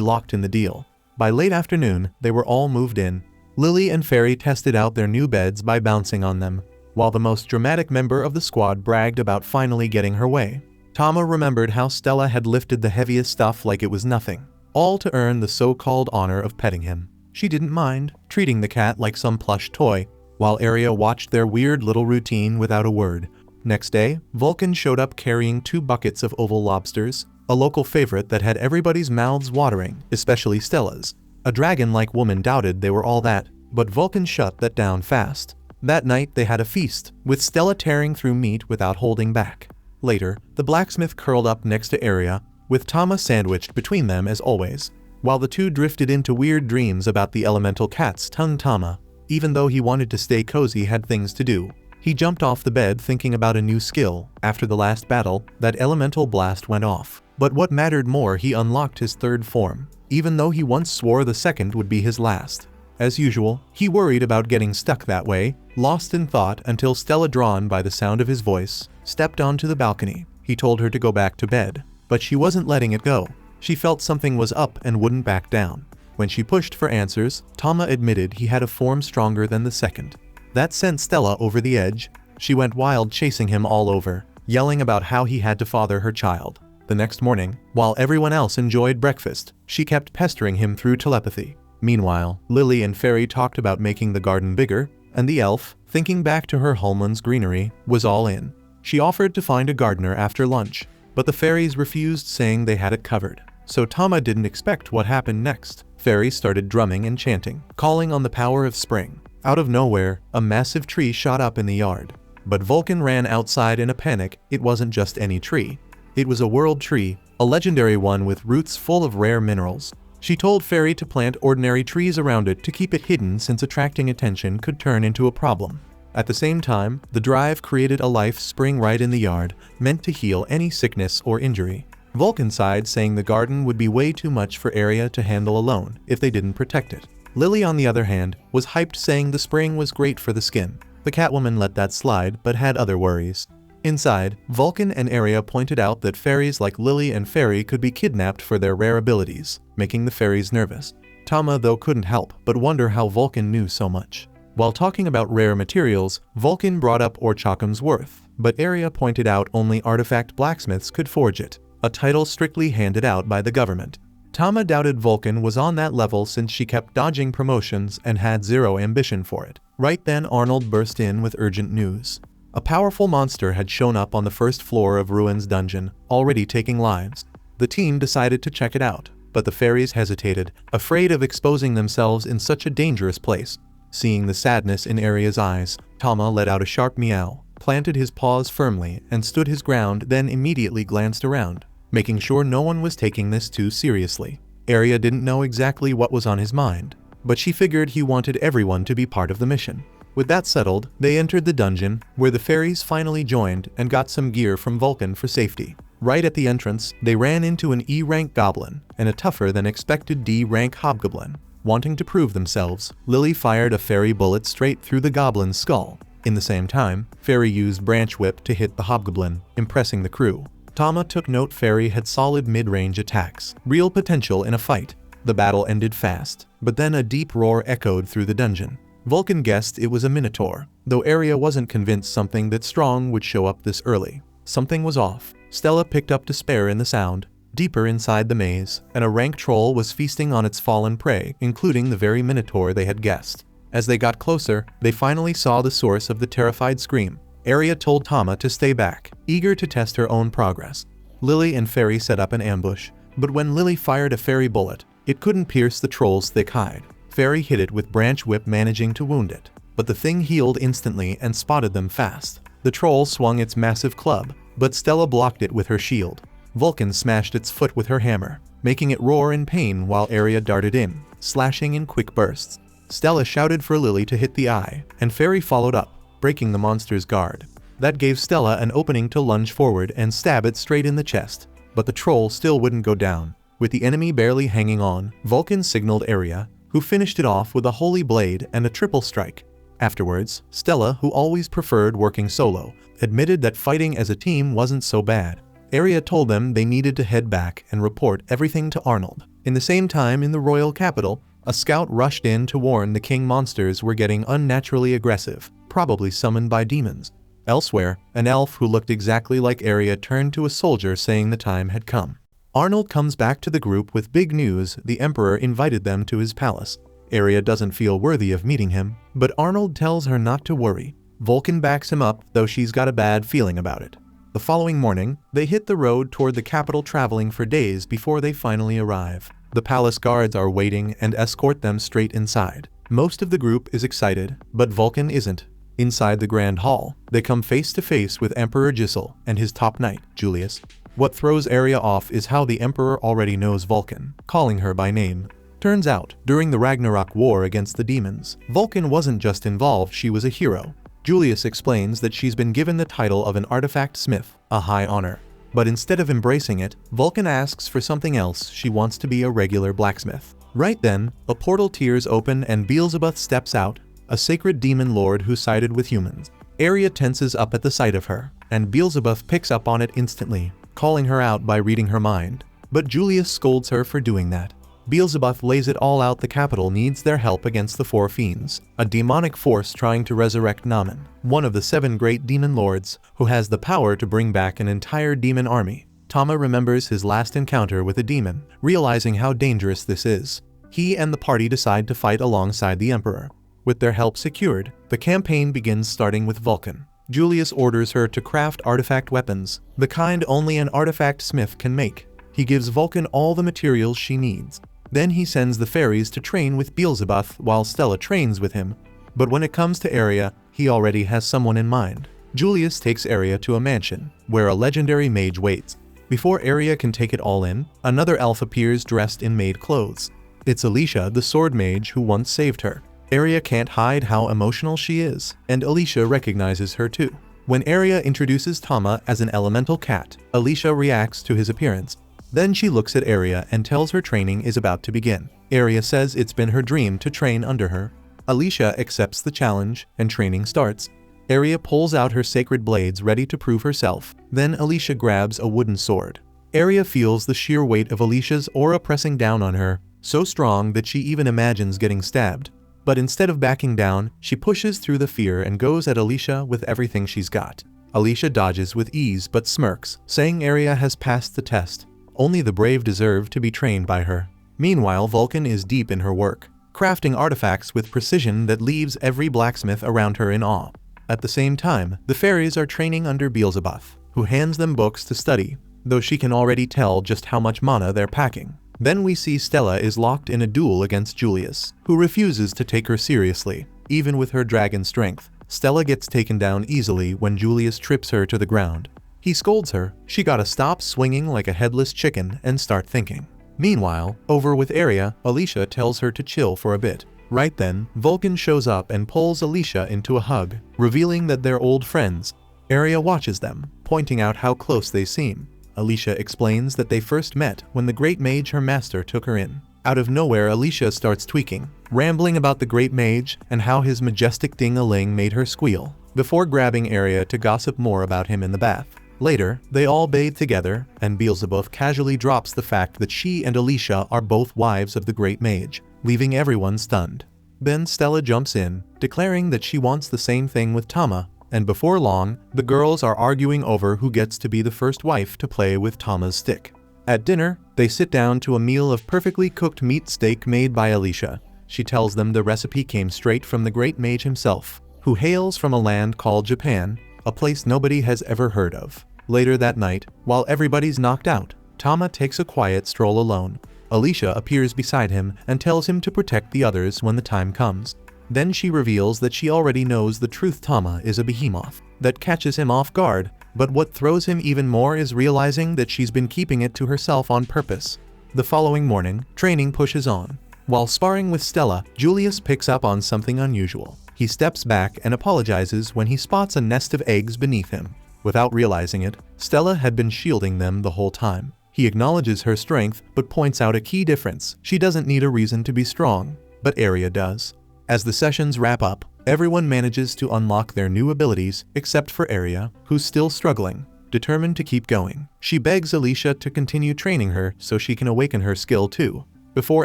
Speaker 1: locked in the deal. By late afternoon, they were all moved in. Lily and Fairy tested out their new beds by bouncing on them, while the most dramatic member of the squad bragged about finally getting her way. Tama remembered how Stella had lifted the heaviest stuff like it was nothing, all to earn the so-called honor of petting him. She didn't mind, treating the cat like some plush toy, while Area watched their weird little routine without a word. Next day, Vulcan showed up carrying 2 buckets of oval lobsters, a local favorite that had everybody's mouths watering, especially Stella's. A dragon-like woman doubted they were all that, but Vulcan shut that down fast. That night they had a feast, with Stella tearing through meat without holding back. Later, the blacksmith curled up next to Area, with Tama sandwiched between them as always. While the two drifted into weird dreams about the elemental cats, Tama, even though he wanted to stay cozy, had things to do. He jumped off the bed thinking about a new skill. After the last battle, that elemental blast went off. But what mattered more, he unlocked his 3rd form, even though he once swore the 2nd would be his last. As usual, he worried about getting stuck that way, lost in thought until Stella, drawn by the sound of his voice, stepped onto the balcony. He told her to go back to bed, but she wasn't letting it go. She felt something was up and wouldn't back down. When she pushed for answers, Tama admitted he had a form stronger than the 2nd. That sent Stella over the edge. She went wild, chasing him all over, yelling about how he had to father her child. The next morning, while everyone else enjoyed breakfast, she kept pestering him through telepathy. Meanwhile, Lily and Fairy talked about making the garden bigger, and the elf, thinking back to her homeland's greenery, was all in. She offered to find a gardener after lunch, but the fairies refused, saying they had it covered. So Tama didn't expect what happened next. Fairy started drumming and chanting, calling on the power of spring. Out of nowhere, a massive tree shot up in the yard. But Vulcan ran outside in a panic. It wasn't just any tree. It was a world tree, a legendary one with roots full of rare minerals. She told Fairy to plant ordinary trees around it to keep it hidden, since attracting attention could turn into a problem. At the same time, the drive created a life spring right in the yard, meant to heal any sickness or injury. Vulcan sighed, saying the garden would be way too much for Area to handle alone if they didn't protect it. Lily, on the other hand, was hyped, saying the spring was great for the skin. The Catwoman let that slide, but had other worries. Inside, Vulcan and Area pointed out that fairies like Lily and Fairy could be kidnapped for their rare abilities, making the fairies nervous. Tama, though, couldn't help but wonder how Vulcan knew so much. While talking about rare materials, Vulcan brought up Orchakam's worth, but Area pointed out only artifact blacksmiths could forge it, a title strictly handed out by the government. Tama doubted Vulcan was on that level, since she kept dodging promotions and had zero ambition for it. Right then, Arnold burst in with urgent news. A powerful monster had shown up on the 1st floor of Ruin's dungeon, already taking lives. The team decided to check it out, but the fairies hesitated, afraid of exposing themselves in such a dangerous place. Seeing the sadness in Aria's eyes, Tama let out a sharp meow, planted his paws firmly, and stood his ground, then immediately glanced around, making sure no one was taking this too seriously. Aria didn't know exactly what was on his mind, but she figured he wanted everyone to be part of the mission. With that settled, they entered the dungeon, where the fairies finally joined and got some gear from Vulcan for safety. Right at the entrance, they ran into an E-rank goblin and a tougher than expected D-rank hobgoblin. Wanting to prove themselves, Lily fired a fairy bullet straight through the goblin's skull. In the same time, Fairy used Branch Whip to hit the hobgoblin, impressing the crew. Tama took note Fairy had solid mid-range attacks, real potential in a fight. The battle ended fast, but then a deep roar echoed through the dungeon. Vulcan guessed it was a minotaur, though Aria wasn't convinced something that strong would show up this early. Something was off. Stella picked up despair in the sound. Deeper inside the maze, and a rank troll was feasting on its fallen prey, including the very minotaur they had guessed. As they got closer, they finally saw the source of the terrified scream. Aria told Tama to stay back, eager to test her own progress. Lily and Fairy set up an ambush, but when Lily fired a fairy bullet, it couldn't pierce the troll's thick hide. Fairy hit it with Branch Whip, managing to wound it, but the thing healed instantly and spotted them fast. The troll swung its massive club, but Stella blocked it with her shield. Vulcan smashed its foot with her hammer, making it roar in pain while Aria darted in, slashing in quick bursts. Stella shouted for Lily to hit the eye, and Fairy followed up, breaking the monster's guard. That gave Stella an opening to lunge forward and stab it straight in the chest, but the troll still wouldn't go down. With the enemy barely hanging on, Vulcan signaled Aria, who finished it off with a holy blade and a triple strike. Afterwards, Stella, who always preferred working solo, admitted that fighting as a team wasn't so bad. Aria told them they needed to head back and report everything to Arnold. In the same time in the royal capital, a scout rushed in to warn the king monsters were getting unnaturally aggressive, probably summoned by demons. Elsewhere, an elf who looked exactly like Aria turned to a soldier saying the time had come. Arnold comes back to the group with big news: the Emperor invited them to his palace. Aria doesn't feel worthy of meeting him, but Arnold tells her not to worry. Vulcan backs him up, though she's got a bad feeling about it. The following morning, they hit the road toward the capital, traveling for days before they finally arrive. The palace guards are waiting and escort them straight inside. Most of the group is excited, but Vulcan isn't. Inside the grand hall, they come face to face with Emperor Giselle and his top knight, Julius. What throws Aria off is how the Emperor already knows Vulcan, calling her by name. Turns out, during the Ragnarok war against the demons, Vulcan wasn't just involved, she was a hero. Julius explains that she's been given the title of an artifact smith, a high honor. But instead of embracing it, Vulcan asks for something else. She wants to be a regular blacksmith. Right then, a portal tears open and Beelzebub steps out, a sacred demon lord who sided with humans. Aria tenses up at the sight of her, and Beelzebub picks up on it instantly, calling her out by reading her mind. But Julius scolds her for doing that. Beelzebub lays it all out: the capital needs their help against the Four Fiends, a demonic force trying to resurrect Namen, one of the 7 great demon lords, who has the power to bring back an entire demon army. Tama remembers his last encounter with a demon, realizing how dangerous this is. He and the party decide to fight alongside the Emperor. With their help secured, the campaign begins, starting with Vulcan. Julius orders her to craft artifact weapons, the kind only an artifact smith can make. He gives Vulcan all the materials she needs. Then he sends the fairies to train with Beelzebub while Stella trains with him. But when it comes to Aria, he already has someone in mind. Julius takes Aria to a mansion, where a legendary mage waits. Before Aria can take it all in, another elf appears dressed in maid clothes. It's Alicia, the sword mage who once saved her. Aria can't hide how emotional she is, and Alicia recognizes her too. When Aria introduces Tama as an elemental cat, Alicia reacts to his appearance. Then she looks at Aria and tells her training is about to begin. Aria says it's been her dream to train under her. Alicia accepts the challenge, and training starts. Aria pulls out her sacred blades ready to prove herself. Then Alicia grabs a wooden sword. Aria feels the sheer weight of Alicia's aura pressing down on her, so strong that she even imagines getting stabbed. But instead of backing down, she pushes through the fear and goes at Alicia with everything she's got. Alicia dodges with ease but smirks, saying Aria has passed the test. Only the brave deserve to be trained by her. Meanwhile, Vulcan is deep in her work, crafting artifacts with precision that leaves every blacksmith around her in awe. At the same time, the fairies are training under Beelzebub, who hands them books to study, though she can already tell just how much mana they're packing. Then we see Stella is locked in a duel against Julius, who refuses to take her seriously. Even with her dragon strength, Stella gets taken down easily when Julius trips her to the ground. He scolds her. She gotta stop swinging like a headless chicken and start thinking. Meanwhile, over with Aria, Alicia tells her to chill for a bit. Right then, Vulcan shows up and pulls Alicia into a hug, revealing that they're old friends. Aria watches them, pointing out how close they seem. Alicia explains that they first met when the great mage, her master, took her in. Out of nowhere, Alicia starts tweaking, rambling about the great mage and how his majestic ding-a-ling made her squeal, before grabbing Aria to gossip more about him in the bath. Later, they all bathe together, and Beelzebub casually drops the fact that she and Alicia are both wives of the great mage, leaving everyone stunned. Then Stella jumps in, declaring that she wants the same thing with Tama, and before long, the girls are arguing over who gets to be the first wife to play with Tama's stick. At dinner, they sit down to a meal of perfectly cooked meat steak made by Alicia. She tells them the recipe came straight from the great mage himself, who hails from a land called Japan, a place nobody has ever heard of. Later that night, while everybody's knocked out, Tama takes a quiet stroll alone. Alicia appears beside him and tells him to protect the others when the time comes. Then she reveals that she already knows the truth: Tama is a behemoth. That catches him off guard, but what throws him even more is realizing that she's been keeping it to herself on purpose. The following morning, training pushes on. While sparring with Stella, Julius picks up on something unusual. He steps back and apologizes when he spots a nest of eggs beneath him. Without realizing it, Stella had been shielding them the whole time. He acknowledges her strength, but points out a key difference. She doesn't need a reason to be strong, but Arya does. As the sessions wrap up, everyone manages to unlock their new abilities except for Arya, who's still struggling. Determined to keep going, she begs Alicia to continue training her so she can awaken her skill too. Before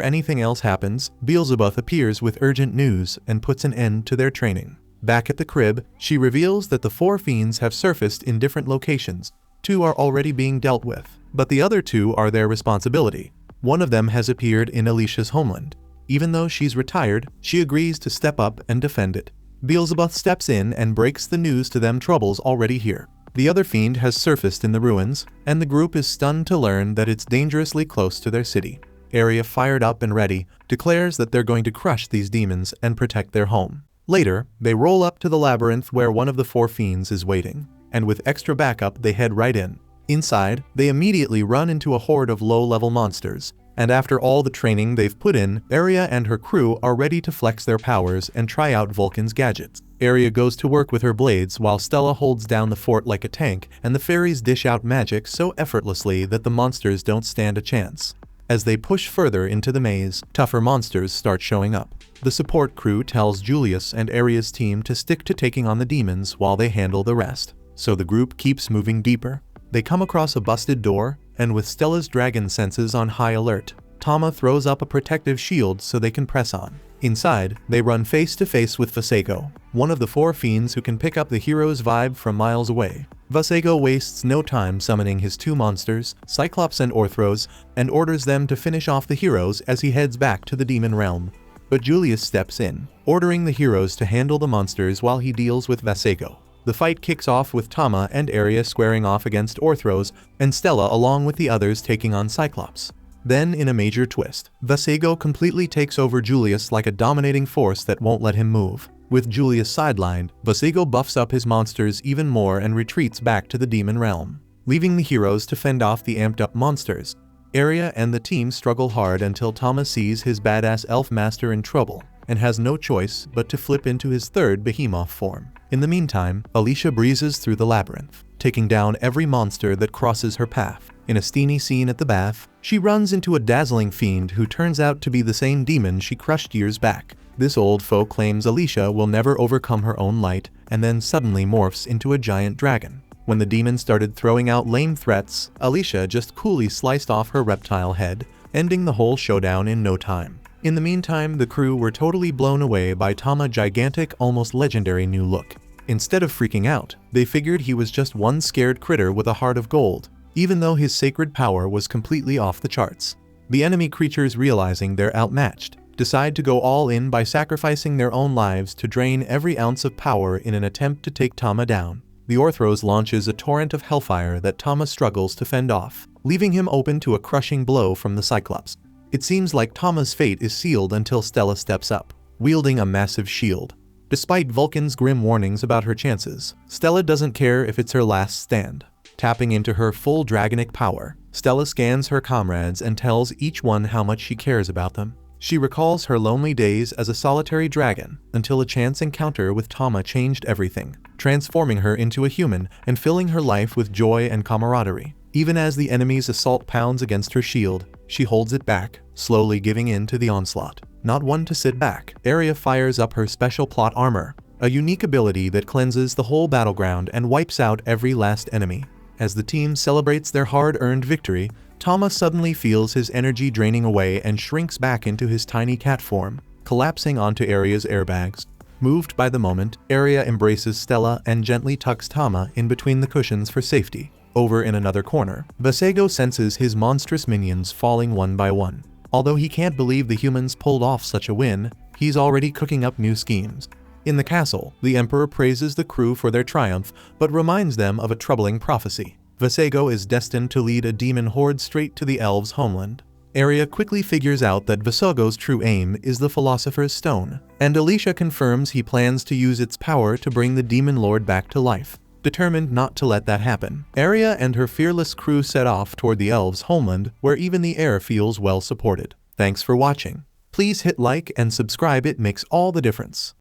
Speaker 1: anything else happens, Beelzebub appears with urgent news and puts an end to their training. Back at the crib, she reveals that the 4 fiends have surfaced in different locations. 2 are already being dealt with, but the other 2 are their responsibility. One of them has appeared in Alicia's homeland. Even though she's retired, she agrees to step up and defend it. Beelzebub steps in and breaks the news to them trouble's already here. The other fiend has surfaced in the ruins, and the group is stunned to learn that it's dangerously close to their city. Arya, fired up and ready, declares that they're going to crush these demons and protect their home. Later, they roll up to the labyrinth where one of the 4 fiends is waiting, and with extra backup they head right in. Inside, they immediately run into a horde of low-level monsters, and after all the training they've put in, Arya and her crew are ready to flex their powers and try out Vulcan's gadgets. Arya goes to work with her blades while Stella holds down the fort like a tank, and the fairies dish out magic so effortlessly that the monsters don't stand a chance. As they push further into the maze, tougher monsters start showing up. The support crew tells Julius and Arya's team to stick to taking on the demons while they handle the rest. So the group keeps moving deeper. They come across a busted door, and with Stella's dragon senses on high alert, Tama throws up a protective shield so they can press on. Inside, they run face to face with Vasego, one of the 4 fiends who can pick up the hero's vibe from miles away. Vasego wastes no time summoning his 2 monsters, Cyclops and Orthros, and orders them to finish off the heroes as he heads back to the demon realm. But Julius steps in, ordering the heroes to handle the monsters while he deals with Vasego. The fight kicks off with Tama and Arya squaring off against Orthros, and Stella along with the others taking on Cyclops. Then, in a major twist, Vasego completely takes over Julius like a dominating force that won't let him move. With Julius sidelined, Vasego buffs up his monsters even more and retreats back to the demon realm, leaving the heroes to fend off the amped-up monsters. Arya and the team struggle hard until Tama sees his badass elf master in trouble, and has no choice but to flip into his 3rd Behemoth form. In the meantime, Alicia breezes through the labyrinth, taking down every monster that crosses her path. In a steamy scene at the bath, she runs into a dazzling fiend who turns out to be the same demon she crushed years back. This old foe claims Alicia will never overcome her own light, and then suddenly morphs into a giant dragon. When the demon started throwing out lame threats, Alicia just coolly sliced off her reptile head, ending the whole showdown in no time. In the meantime, the crew were totally blown away by Tama's gigantic, almost legendary new look. Instead of freaking out, they figured he was just one scared critter with a heart of gold, even though his sacred power was completely off the charts. The enemy creatures, realizing they're outmatched, decide to go all in by sacrificing their own lives to drain every ounce of power in an attempt to take Tama down. The Orthros launches a torrent of hellfire that Tama struggles to fend off, leaving him open to a crushing blow from the Cyclops. It seems like Tama's fate is sealed until Stella steps up, wielding a massive shield. Despite Vulcan's grim warnings about her chances, Stella doesn't care if it's her last stand. Tapping into her full dragonic power, Stella scans her comrades and tells each one how much she cares about them. She recalls her lonely days as a solitary dragon until a chance encounter with Tama changed everything, transforming her into a human and filling her life with joy and camaraderie. Even as the enemy's assault pounds against her shield, she holds it back, slowly giving in to the onslaught. Not one to sit back, Arya fires up her special plot armor, a unique ability that cleanses the whole battleground and wipes out every last enemy. As the team celebrates their hard-earned victory, Tama suddenly feels his energy draining away and shrinks back into his tiny cat form, collapsing onto Arya's airbags. Moved by the moment, Arya embraces Stella and gently tucks Tama in between the cushions for safety. Over in another corner, Vasego senses his monstrous minions falling one by one. Although he can't believe the humans pulled off such a win, he's already cooking up new schemes. In the castle, the Emperor praises the crew for their triumph, but reminds them of a troubling prophecy. Vasego is destined to lead a demon horde straight to the elves' homeland. Arya quickly figures out that Vasego's true aim is the Philosopher's Stone, and Alicia confirms he plans to use its power to bring the demon lord back to life. Determined not to let that happen, Arya and her fearless crew set off toward the elves' homeland, where even the air feels well supported. Thanks for watching. Please hit like and subscribe, it makes all the difference.